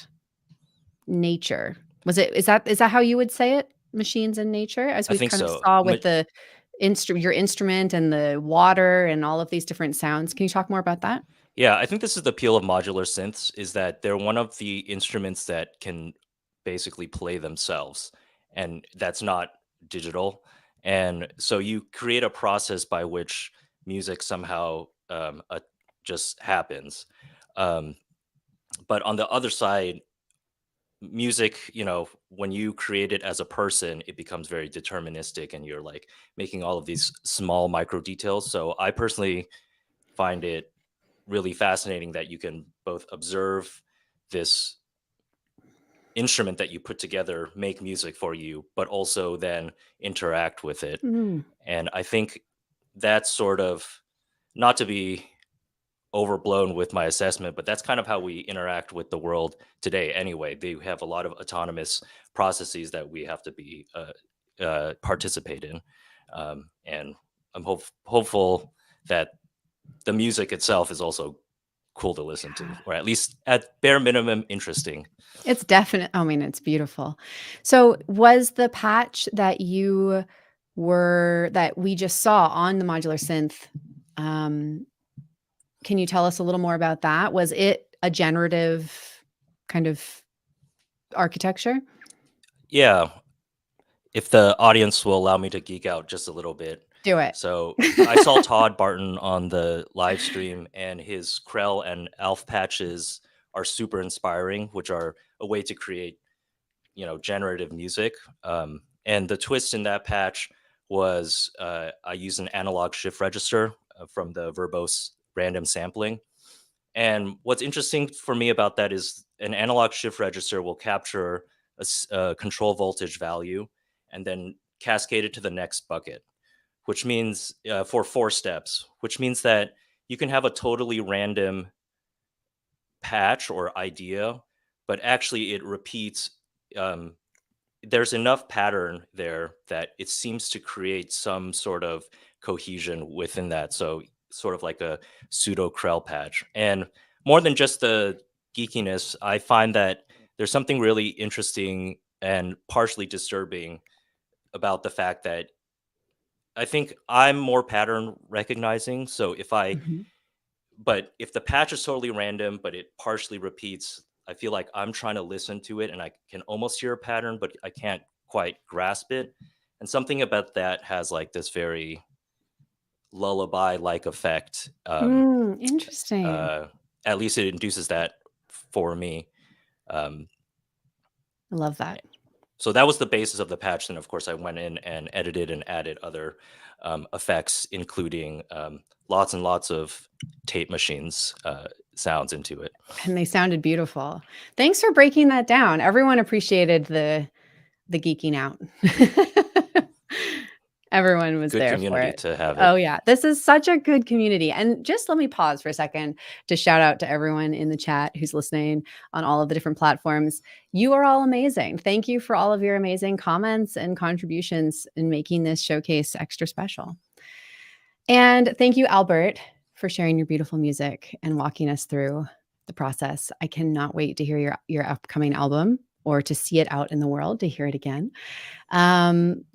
nature. Is that how you would say it? Machines and nature, as I we think kind of so. saw with the your instrument and the water and all of these different sounds. Can you talk more about that? Yeah, I think this is the appeal of modular synths is that they're one of the instruments that can basically play themselves, and that's not digital. And so you create a process by which music somehow just happens. Um, but on the other side, music, when you create it as a person, it becomes very deterministic and you're like making all of these small micro details. So I personally find it really fascinating that you can both observe this instrument that you put together make music for you, but also then interact with it. Mm. And I think that's sort of, not to be overblown with my assessment, but that's kind of how we interact with the world today anyway. They have a lot of autonomous processes that we have to be participate in. And I'm hopeful that the music itself is also cool to listen to, or at least at bare minimum interesting. It's definite. I mean, it's beautiful. So, was the patch that that we just saw on the modular synth, um, can you tell us a little more about that? Was it a generative kind of architecture? Yeah, if the audience will allow me to geek out just a little bit. Do it. So I saw Todd Barton on the live stream, and his Krell and Alf patches are super inspiring, which are a way to create, generative music. And the twist in that patch was I used an analog shift register from the verbose random sampling. And what's interesting for me about that is an analog shift register will capture a control voltage value and then cascade it to the next bucket, which means for 4 steps, which means that you can have a totally random patch or idea, but actually it repeats. There's enough pattern there that it seems to create some sort of cohesion within that. So sort of like a pseudo Krell patch. And more than just the geekiness, I find that there's something really interesting and partially disturbing about the fact that I think I'm more pattern recognizing. So but if the patch is totally random, but it partially repeats, I feel like I'm trying to listen to it and I can almost hear a pattern, but I can't quite grasp it. And something about that has like this very lullaby-like effect. Interesting. At least it induces that for me. I love that. So that was the basis of the patch. Then, of course, I went in and edited and added other effects, including lots and lots of tape machines sounds into it. And they sounded beautiful. Thanks for breaking that down. Everyone appreciated the geeking out. Everyone was Good there for community it. to have it. Oh yeah, this is such a good community. And just let me pause for a second to shout out to everyone in the chat who's listening on all of the different platforms. You are all amazing. Thank you for all of your amazing comments and contributions in making this showcase extra special. And thank you, Albert, for sharing your beautiful music and walking us through the process. I cannot wait to hear your upcoming album, or to see it out in the world, to hear it again.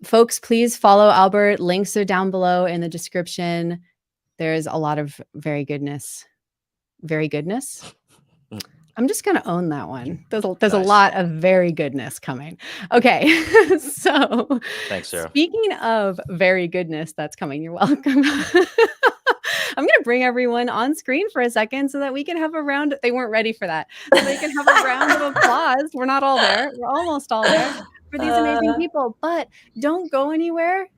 Folks, please follow Albert. Links are down below in the description. There's a lot of very goodness. I'm just going to own that one. There's Nice. a lot of very goodness coming. Okay. So Thanks, Sarah. Speaking of very goodness that's coming, you're welcome. I'm going to bring everyone on screen for a second so that we can have a round. They weren't ready for that. So they can have a round of applause. We're not all there. We're almost all there for these amazing people. But don't go anywhere.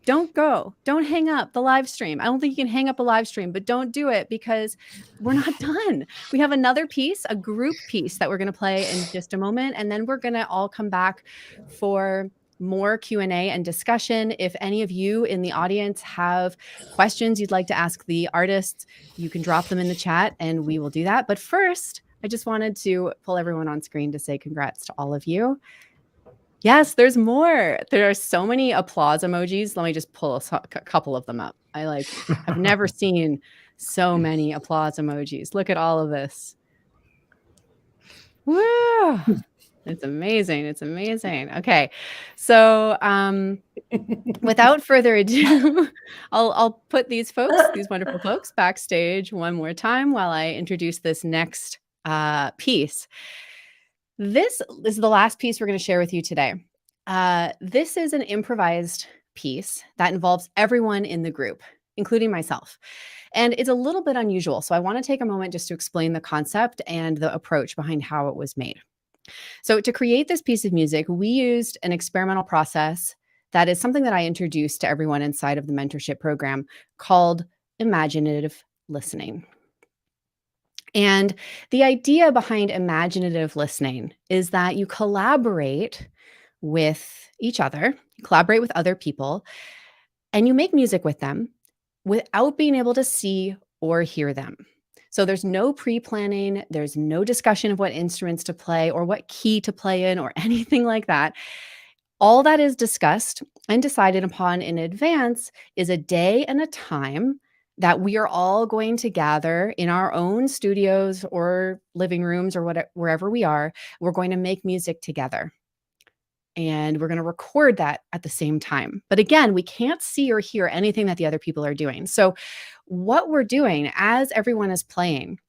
Don't go. Don't hang up the live stream. I don't think you can hang up a live stream, but don't do it because we're not done. We have another piece, a group piece that we're going to play in just a moment. And then we're going to all come back for more Q&A and discussion. If any of you in the audience have questions you'd like to ask the artists, you can drop them in the chat and we will do that. But first, I just wanted to pull everyone on screen to say congrats to all of you. Yes, there's more. There are so many applause emojis. Let me just pull a couple of them up. I've never seen so many applause emojis. Look at all of this. Woo! It's amazing. It's amazing. Okay. So without further ado, I'll put these wonderful folks backstage one more time while I introduce this next piece. This is the last piece we're going to share with you today. This is an improvised piece that involves everyone in the group, including myself. And it's a little bit unusual. So I want to take a moment just to explain the concept and the approach behind how it was made. So to create this piece of music, we used an experimental process that is something that I introduced to everyone inside of the mentorship program called imaginative listening. And the idea behind imaginative listening is that you collaborate with each other, you collaborate with other people, and you make music with them without being able to see or hear them. So there's no pre-planning, there's no discussion of what instruments to play or what key to play in or anything like that. All that is discussed and decided upon in advance is a day and a time that we are all going to gather in our own studios or living rooms or wherever we are. We're going to make music together. And we're going to record that at the same time. But again, we can't see or hear anything that the other people are doing. So what we're doing as everyone is playing,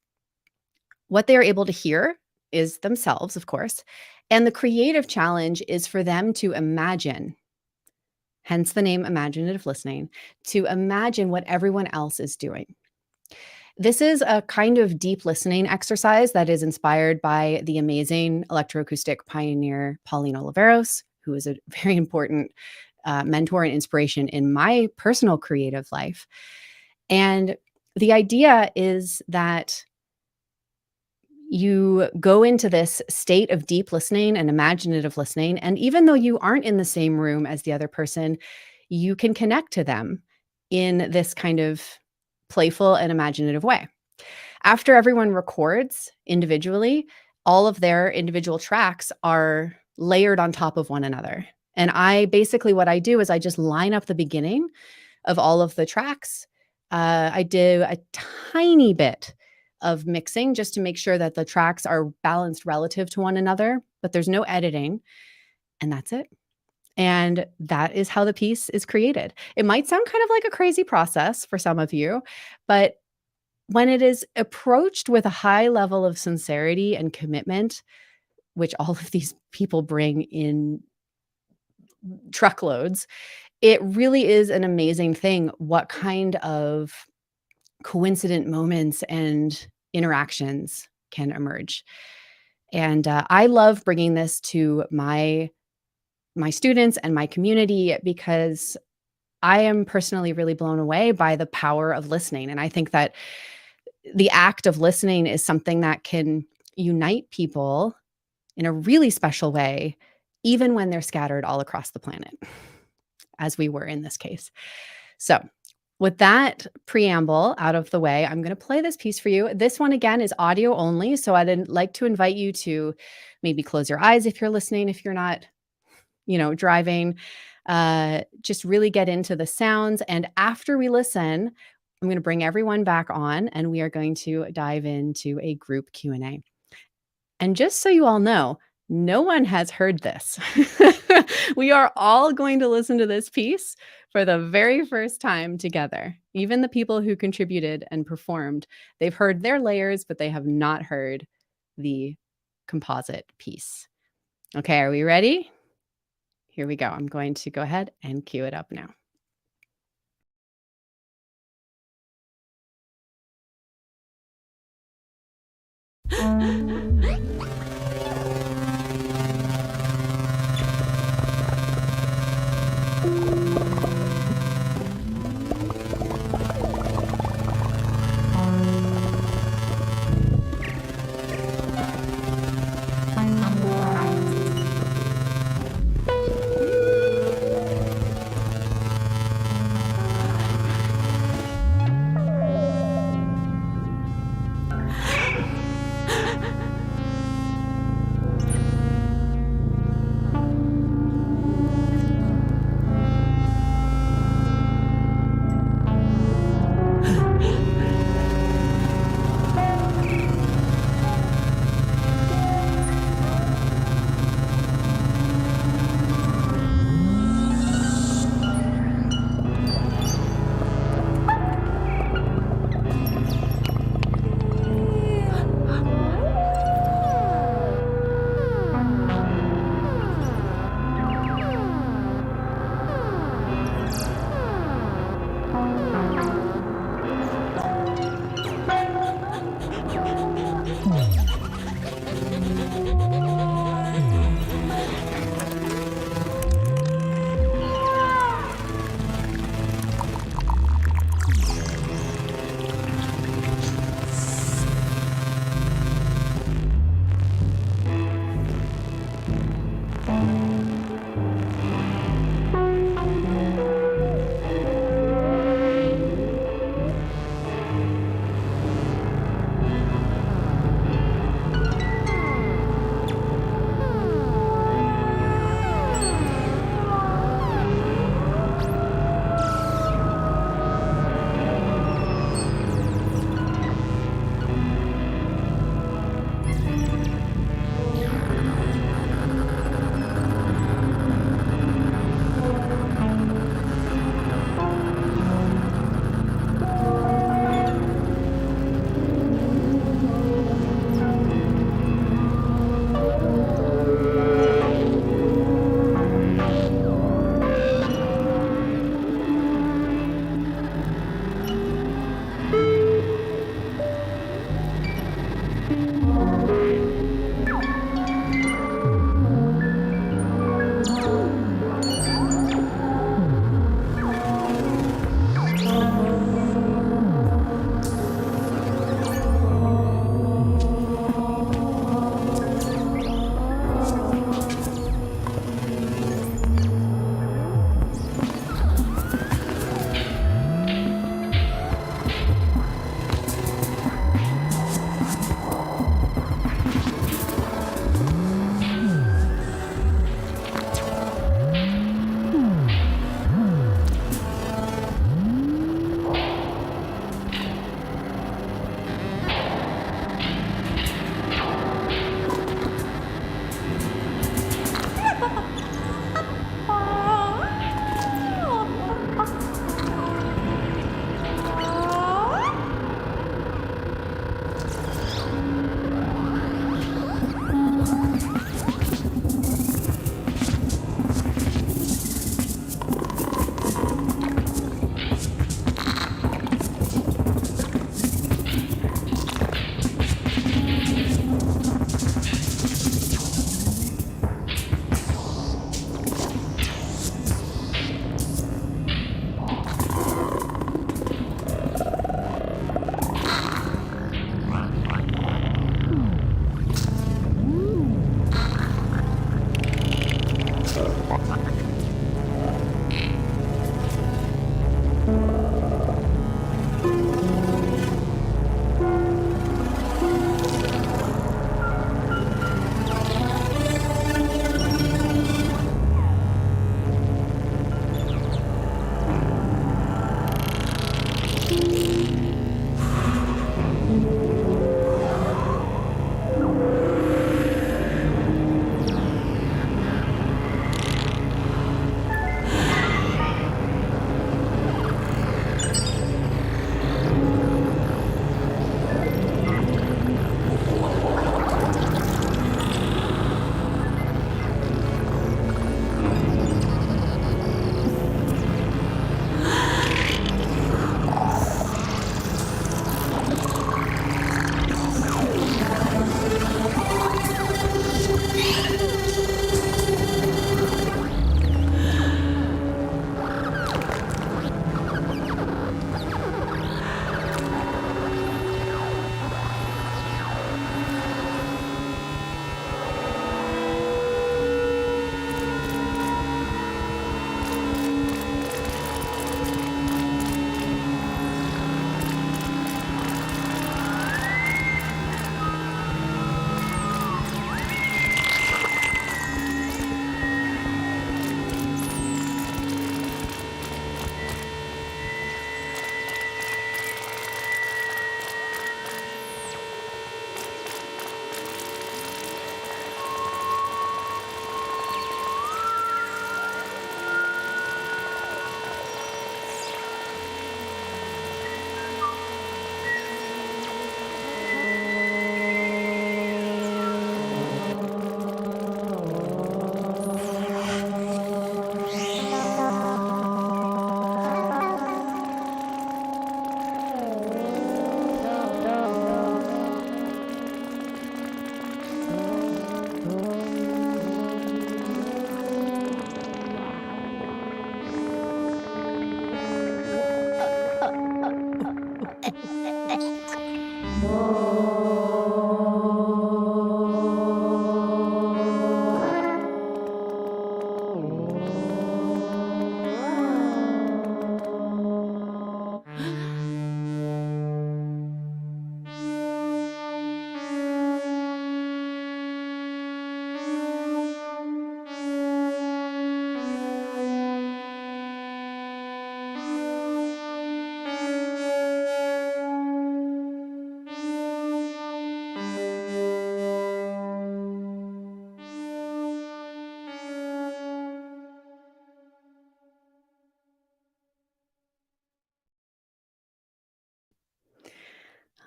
what they're able to hear is themselves, of course. And the creative challenge is for them to imagine hence the name imaginative listening, to imagine what everyone else is doing. This is a kind of deep listening exercise that is inspired by the amazing electroacoustic pioneer Pauline Oliveros, who is a very important mentor and inspiration in my personal creative life. And the idea is that you go into this state of deep listening and imaginative listening. And even though you aren't in the same room as the other person, you can connect to them in this kind of playful and imaginative way. After everyone records individually, all of their individual tracks are layered on top of one another. And what I do is I just line up the beginning of all of the tracks. I do a tiny bit of mixing just to make sure that the tracks are balanced relative to one another, but there's no editing, and that's it. And that is how the piece is created. It might sound kind of like a crazy process for some of you, but when it is approached with a high level of sincerity and commitment, which all of these people bring in truckloads, it really is an amazing thing what kind of coincident moments and interactions can emerge. And I love bringing this to my students and my community because I am personally really blown away by the power of listening. And I think that the act of listening is something that can unite people in a really special way, even when they're scattered all across the planet, as we were in this case. So with that preamble out of the way, I'm going to play this piece for you. This one, again, is audio only. So I'd like to invite you to maybe close your eyes if you're listening, if you're not, driving. Just really get into the sounds. And after we listen, I'm going to bring everyone back on and we are going to dive into a group Q&A. And just so you all know, no one has heard this. We are all going to listen to this piece for the very first time together. Even the people who contributed and performed, they've heard their layers, but they have not heard the composite piece. Okay, are we ready? Here we go. I'm going to go ahead and cue it up now.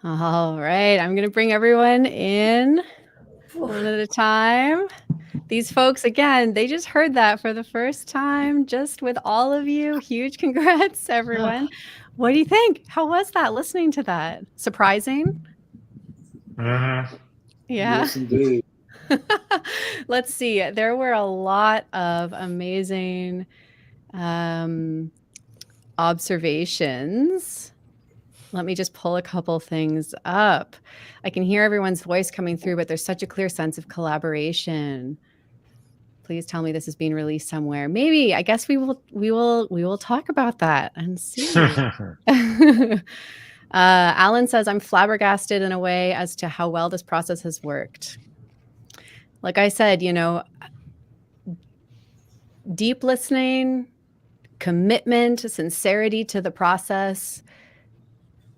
All right, I'm going to bring everyone in one at a time. These folks, again, they just heard that for the first time, just with all of you. Huge congrats, everyone. What do you think? How was that, listening to that? Surprising? Mhm. Yeah. Yes, indeed. Let's see. There were a lot of amazing observations. Let me just pull a couple things up. I can hear everyone's voice coming through, but there's such a clear sense of collaboration. Please tell me this is being released somewhere. Maybe. I guess we will talk about that and see. Alan says, I'm flabbergasted in a way as to how well this process has worked. Like I said, you know, deep listening, commitment, sincerity to the process,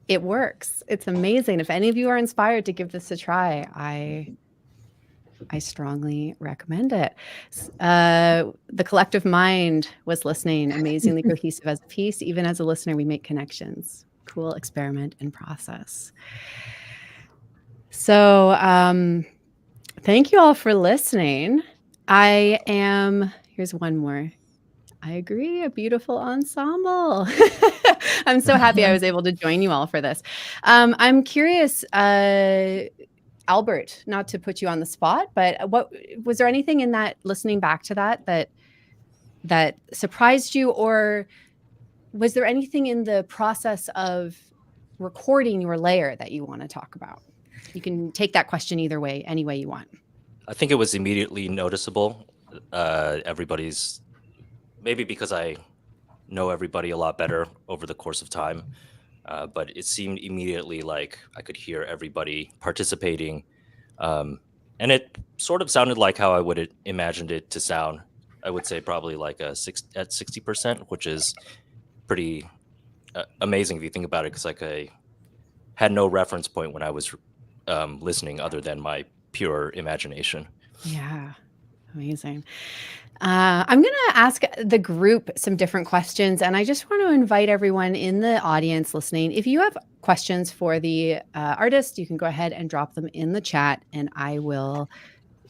it works. It's amazing. If any of you are inspired to give this a try, I strongly recommend it. The collective mind was listening, amazingly cohesive as a piece. Even as a listener, we make connections. Cool experiment and process. So thank you all for listening. Here's one more. I agree, a beautiful ensemble. I'm so happy I was able to join you all for this. I'm curious, Albert, not to put you on the spot, but what was there anything in that, listening back to that surprised you, or was there anything in the process of recording your layer that you want to talk about? You can take that question either way, any way you want. I think it was immediately noticeable. Everybody's, maybe because I know everybody a lot better over the course of time, but it seemed immediately like I could hear everybody participating. And it sort of sounded like how I would have imagined it to sound. I would say probably like at 60%, which is pretty amazing if you think about it, because like I had no reference point when I was listening other than my pure imagination. Yeah, amazing. I'm going to ask the group some different questions, and I just want to invite everyone in the audience listening. If you have questions for the artist, you can go ahead and drop them in the chat, and I will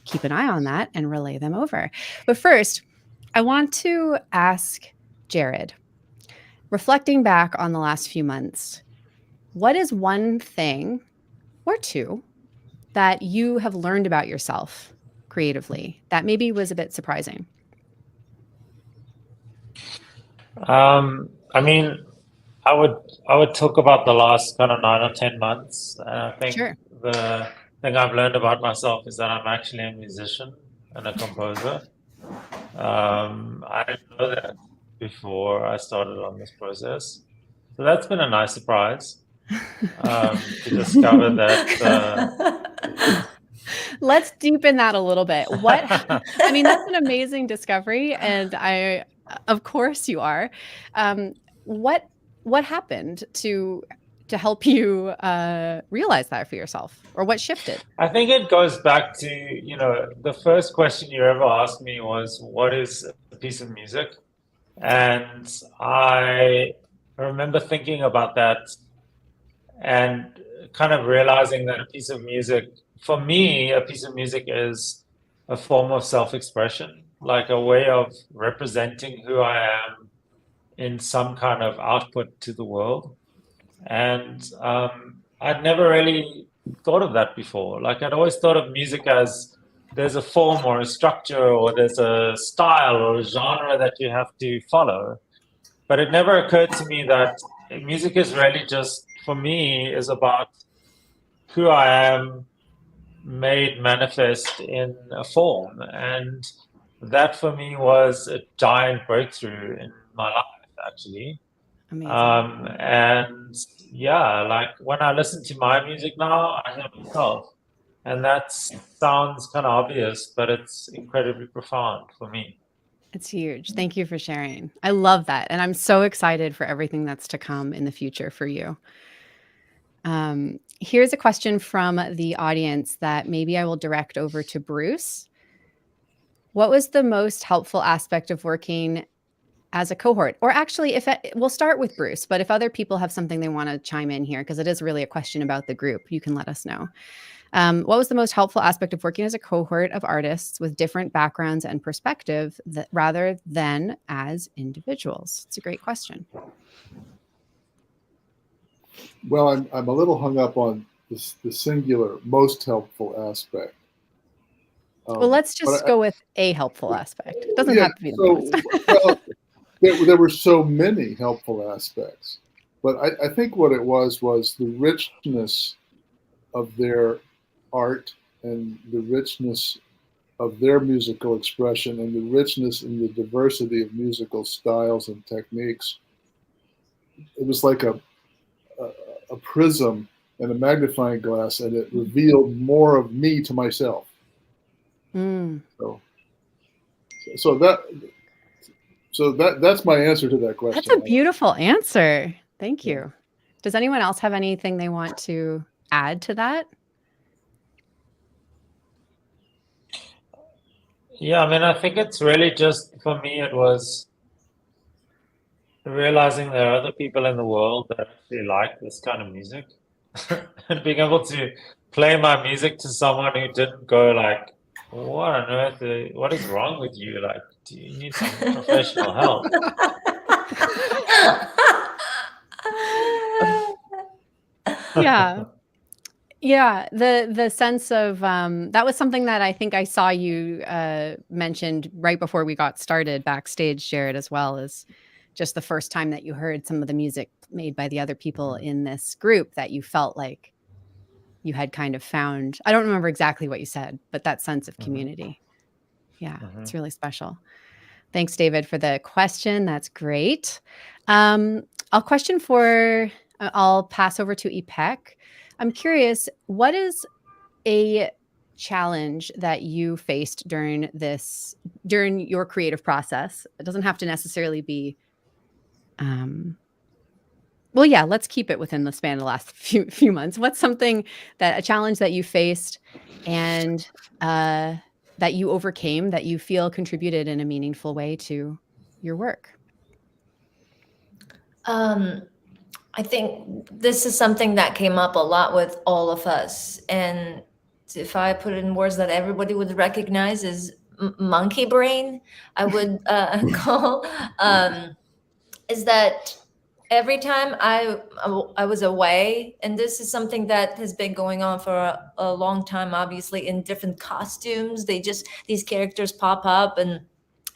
keep an eye on that and relay them over. But first, I want to ask Jared, reflecting back on the last few months, what is one thing or two that you have learned about yourself creatively that maybe was a bit surprising? I mean, I would talk about the last kind of 9 or 10 months. And I think Sure. the thing I've learned about myself is that I'm actually a musician and a composer. I didn't know that before I started on this process. So that's been a nice surprise to discover that. Let's deepen that a little bit. I mean, that's an amazing discovery, and of course you are. What happened to help you realize that for yourself, or what shifted? I think it goes back to, the first question you ever asked me was, what is a piece of music? And I remember thinking about that and kind of realizing that a piece of music, for me, a piece of music is a form of self-expression, like a way of representing who I am in some kind of output to the world. And I'd never really thought of that before. Like, I'd always thought of music as there's a form or a structure or there's a style or a genre that you have to follow. But it never occurred to me that music is really just, for me, is about who I am made manifest in a form. And that for me was a giant breakthrough in my life, actually. Amazing. And yeah, like when I listen to my music now, I hear myself. And that sounds kind of obvious, but it's incredibly profound for me. It's huge. Thank you for sharing. I love that. And I'm so excited for everything that's to come in the future for you. Here's a question from the audience that maybe I will direct over to Bruce. What was the most helpful aspect of working as a cohort? Or actually, we'll start with Bruce, but if other people have something they want to chime in here, because it is really a question about the group, you can let us know. What was the most helpful aspect of working as a cohort of artists with different backgrounds and perspective rather than as individuals? It's a great question. Well, I'm a little hung up on the singular most helpful aspect. Well, let's just go with a helpful aspect. It doesn't have to be the most. Well, there were so many helpful aspects, but I think what it was the richness of their art and the richness of their musical expression and the richness in the diversity of musical styles and techniques. It was like a prism and a magnifying glass, and it revealed more of me to myself. Mm. So that's my answer to that question. That's a beautiful answer. Thank you. Yeah. Does anyone else have anything they want to add to that? Yeah, I mean, I think it's really just, for me, it was realizing there are other people in the world that actually like this kind of music. And being able to play my music to someone who didn't go like, what on earth, what is wrong with you? Like, do you need some professional help? Yeah. Yeah, the sense of that was something that I think I saw you mentioned right before we got started backstage, Jared, as well, as just the first time that you heard some of the music made by the other people in this group, that you felt like you had kind of found, I don't remember exactly what you said, but that sense of community. Yeah, it's really special. Thanks, David, for the question. That's great. I'll pass over to Ipek. I'm curious, what is a challenge that you faced during your creative process? It doesn't have to necessarily be, well, yeah, let's keep it within the span of the last few months. What's a challenge that you faced and that you overcame, that you feel contributed in a meaningful way to your work? I think this is something that came up a lot with all of us. And if I put it in words that everybody would recognize as monkey brain, I would call, is that every time I was away, and this is something that has been going on for a long time, obviously, in different costumes, these characters pop up and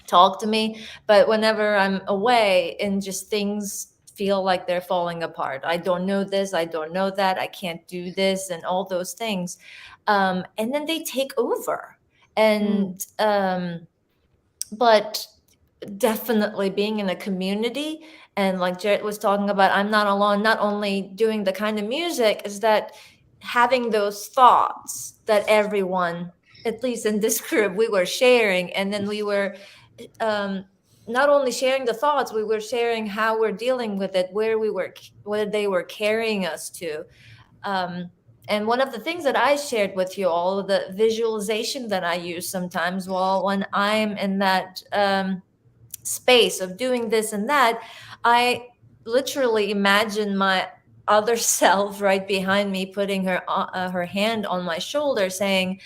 talk to me. But whenever I'm away and just things feel like they're falling apart, I don't know this, I don't know that, I can't do this, and all those things. And then they take over. And but definitely being in a community, and like Jared was talking about, I'm not alone, not only doing the kind of music, is that having those thoughts that everyone, at least in this group, we were sharing. And then we were not only sharing the thoughts, we were sharing how we're dealing with it, where they were carrying us to. And one of the things that I shared with you all, the visualization that I use sometimes, when I'm in that space of doing this and that, I literally imagine my other self right behind me, putting her hand on my shoulder, saying,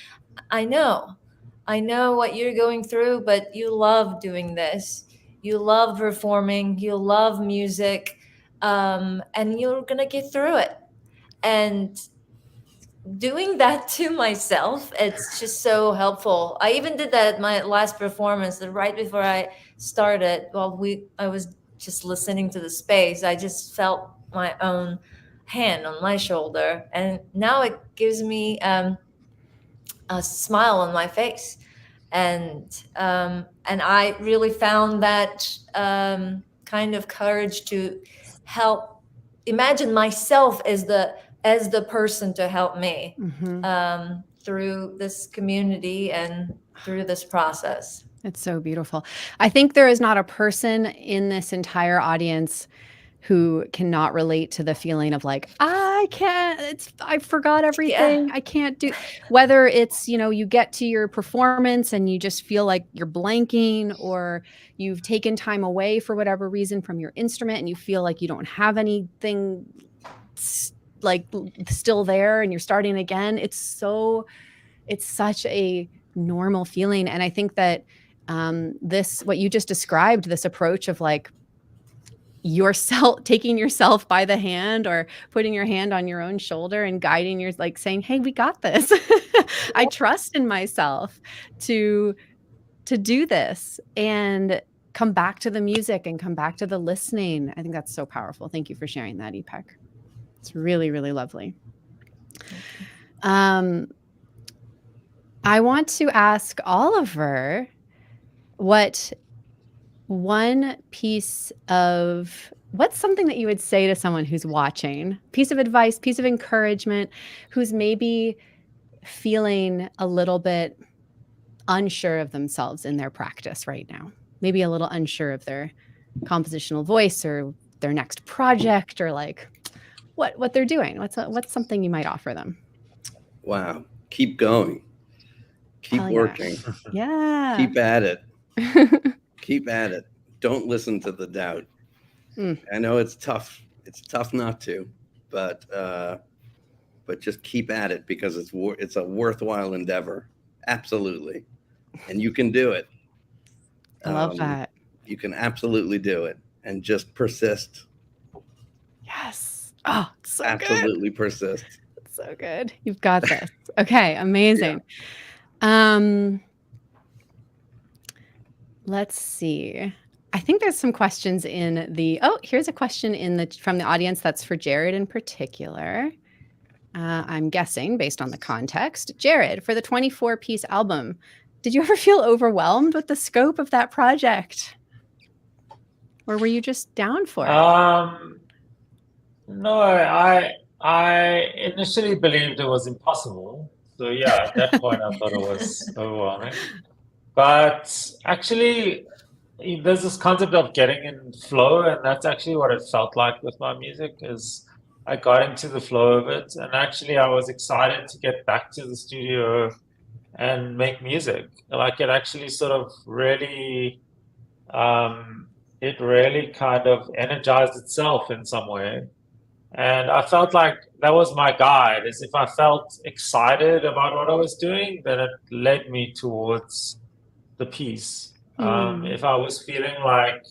I know what you're going through, but you love doing this. You love performing, you love music, and you're going to get through it. And doing that to myself, it's just so helpful. I even did that at my last performance, right before I started. I was just listening to the space. I just felt my own hand on my shoulder, and now it gives me a smile on my face. And I really found that kind of courage to help imagine myself as the person to help me through this community and through this process. It's so beautiful. I think there is not a person in this entire audience who cannot relate to the feeling of like, I forgot everything. Yeah. I can't do, whether it's, you get to your performance and you just feel like you're blanking, or you've taken time away for whatever reason from your instrument and you feel like you don't have anything like still there and you're starting again. It's such a normal feeling. And I think that what you just described, this approach of like taking yourself by the hand or putting your hand on your own shoulder and guiding like saying, hey, we got this. I trust in myself to do this and come back to the music and come back to the listening. I think that's so powerful. Thank you for sharing that, Ipek. It's really, really lovely. I want to ask Oliver what's something that you would say to someone who's watching, piece of advice, piece of encouragement, who's maybe feeling a little bit unsure of themselves in their practice right now, maybe a little unsure of their compositional voice or their next project, or like what they're doing. What's something you might offer them? Wow. Keep going. Keep working. Yeah. Keep at it. Keep at it. Don't listen to the doubt. I know it's tough. It's tough not to, but just keep at it, because it's a worthwhile endeavor. Absolutely. And you can do it. I love that. You can absolutely do it, and just persist. Yes. Oh, it's so absolutely good. Persist. It's so good. You've got this. Okay. Amazing. Yeah. Let's see. I think there's some questions here's a question from the audience that's for Jared in particular. I'm guessing based on the context. Jared, for the 24-piece album, did you ever feel overwhelmed with the scope of that project? Or were you just down for it? No, I initially believed it was impossible. So yeah, at that point I thought it was overwhelming. But actually, there's this concept of getting in flow, and that's actually what it felt like with my music. Is I got into the flow of it, and actually I was excited to get back to the studio and make music. Like, it actually sort of really, it really kind of energized itself in some way. And I felt like that was my guide, is if I felt excited about what I was doing, then it led me towards the piece. If I was feeling like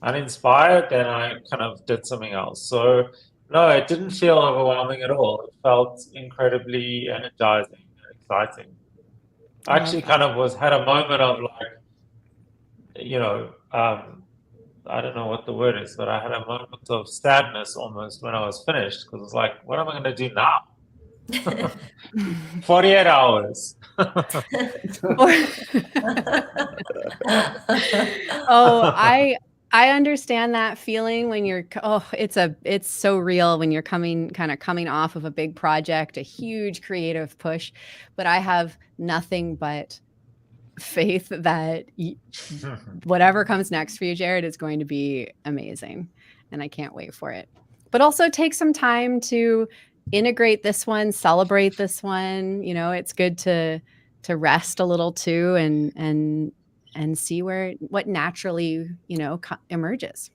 uninspired, then I kind of did something else. So no, it didn't feel overwhelming at all. It felt incredibly energizing and exciting. I actually kind of had a moment of like, I don't know what the word is, but I had a moment of sadness almost when I was finished, because it's like, what am I going to do now? 48 hours. I understand that feeling when it's so real when you're coming off of a big project, a huge creative push. But I have nothing but faith that whatever comes next for you, Jared, is going to be amazing. And I can't wait for it. But also take some time to integrate this one, celebrate this one. It's good to rest a little too, and see what naturally, emerges.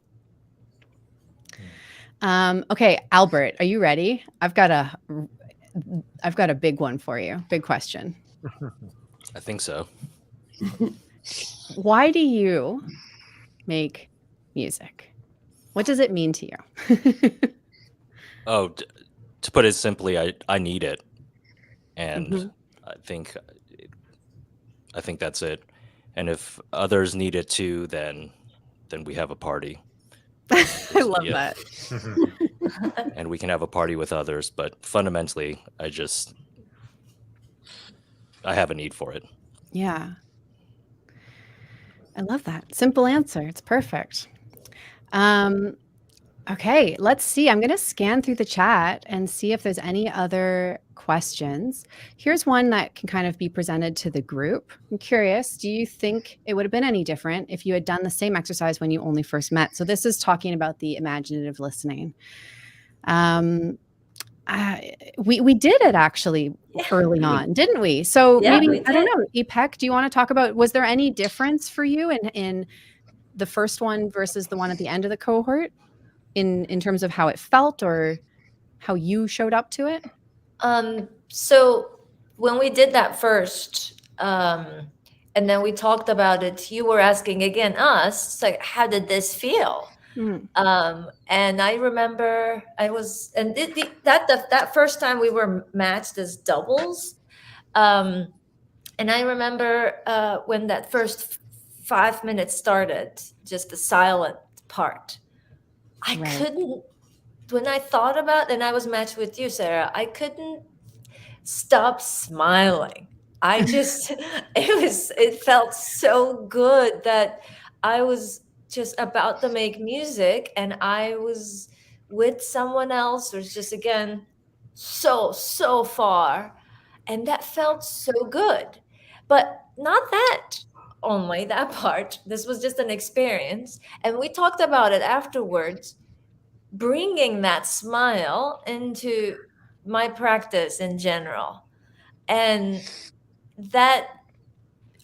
Okay, Albert, are you ready? I've got a big one for you. Big question. I think so. Why do you make music? What does it mean to you? Oh, to put it simply, I need it, and I think that's it. And if others need it too, then we have a party. I love that. and we can have a party with others. But fundamentally, I have a need for it. Yeah. I love that. Simple answer. It's perfect. Okay, let's see. I'm going to scan through the chat and see if there's any other questions. Here's one that can kind of be presented to the group. I'm curious, do you think it would have been any different if you had done the same exercise when you only first met? So this is talking about the imaginative listening. We did it actually early on, didn't we? So Yeah, maybe, we I don't did. know, Ipek, do you want to talk about, was there any difference for you in the first one versus the one at the end of the cohort in terms of how it felt or how you showed up to it? So when we did that first, and then we talked about it, you were asking again us, like, how did this feel? Mm. And I remember that first time we were matched as doubles. And I remember when that first 5 minutes started, just the silent part. I Right. couldn't, when I thought about, and I was matched with you, Sarah, I couldn't stop smiling. I just, it felt so good that I was just about to make music and I was with someone else who's just, again, so far. And that felt so good. But not that only, that part. This was just an experience. And we talked about it afterwards, bringing that smile into my practice in general. And that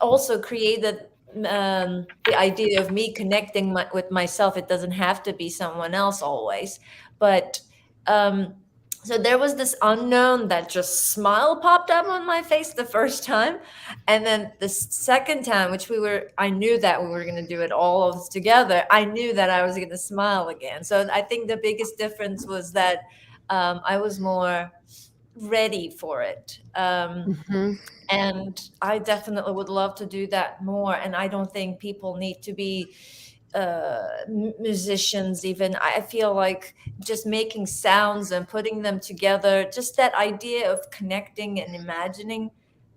also created the idea of me connecting with myself. It doesn't have to be someone else always, but so there was this unknown that just smile popped up on my face the first time, and then the second time, which I knew that we were going to do it all of us together, I knew that I was going to smile again. So I think the biggest difference was that I was more ready for it. And I definitely would love to do that more. And I don't think people need to be musicians even. I feel like just making sounds and putting them together, just that idea of connecting and imagining,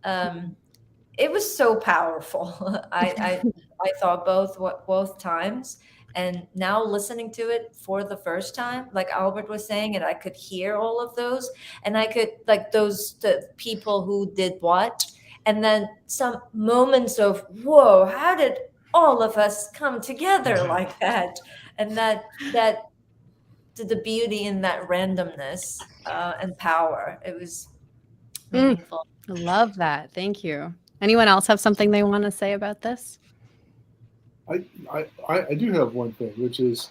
it was so powerful. I thought both times. And now listening to it for the first time, like Albert was saying, and I could hear all of those, and I could, like, the people who did what, and then some moments of, whoa, how did all of us come together like that? And that the beauty in that randomness and power, it was meaningful. I love that. Thank you. Anyone else have something they want to say about this? I do have one thing, which is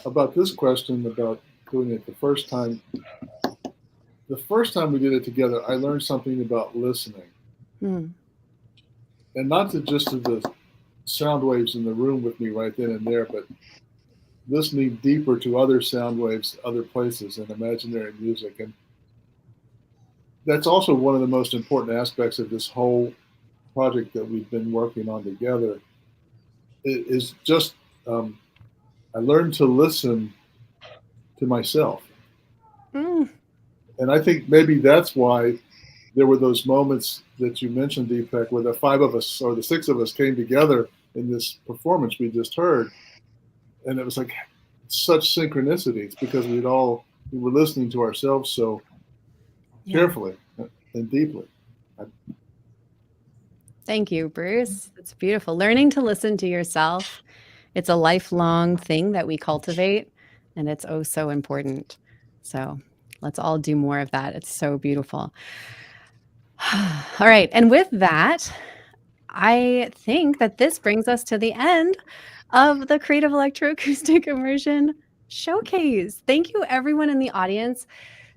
about this question about doing it the first time. The first time we did it together, I learned something about listening. And not just to the sound waves in the room with me right then and there, but listening deeper to other sound waves, other places, and imaginary music. And that's also one of the most important aspects of this whole project that we've been working on together. It is just, I learned to listen to myself. And I think maybe that's why there were those moments that you mentioned, Deepak, where the 5 of us or the 6 of us came together in this performance we just heard. And it was like such synchronicities because we were listening to ourselves so carefully and deeply. Thank you, Bruce. It's beautiful. Learning to listen to yourself. It's a lifelong thing that we cultivate, and it's oh so important. So let's all do more of that. It's so beautiful. All right. And with that, I think that this brings us to the end of the Creative Electroacoustic Immersion Showcase. Thank you, everyone in the audience,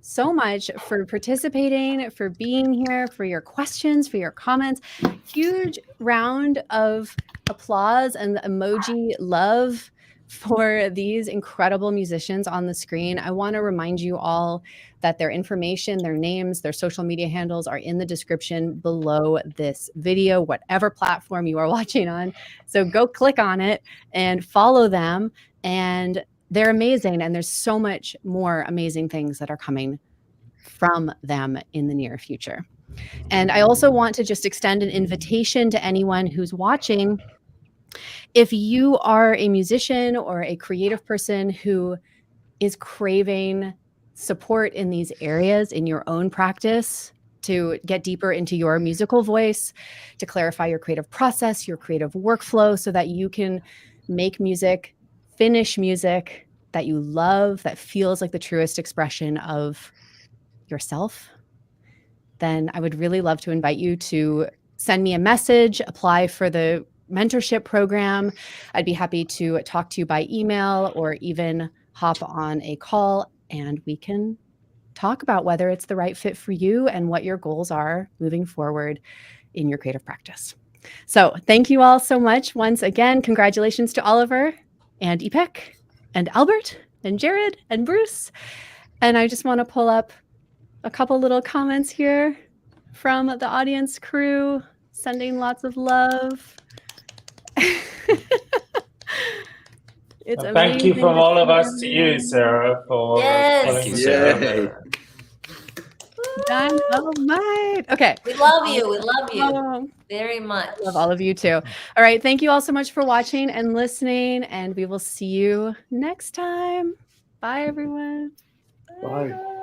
so much for participating, for being here, for your questions, for your comments. Huge round of applause and emoji love for these incredible musicians on the screen. I want to remind you all that their information, their names, their social media handles are in the description below this video, whatever platform you are watching on. So go click on it and follow them and they're amazing. And there's so much more amazing things that are coming from them in the near future. And I also want to just extend an invitation to anyone who's watching. If you are a musician or a creative person who is craving support in these areas in your own practice, to get deeper into your musical voice, to clarify your creative process, your creative workflow, so that you can make music, finish music that you love, that feels like the truest expression of yourself, then I would really love to invite you to send me a message, apply for the mentorship program. I'd be happy to talk to you by email or even hop on a call, and we can talk about whether it's the right fit for you and what your goals are moving forward in your creative practice. So thank you all so much. Once again, congratulations to Oliver and Ipek and Albert and Jared and Bruce. And I just want to pull up a couple little comments here from the audience crew, sending lots of love. It's thank you amazing from to all of see us to you, everyone. Sarah, for Yes. pulling Thank you, this Sarah. together. Dynamite. Okay. We love you. We love you Oh, very much. I love all of you too. All right. Thank you all so much for watching and listening, and we will see you next time. Bye, everyone. Bye.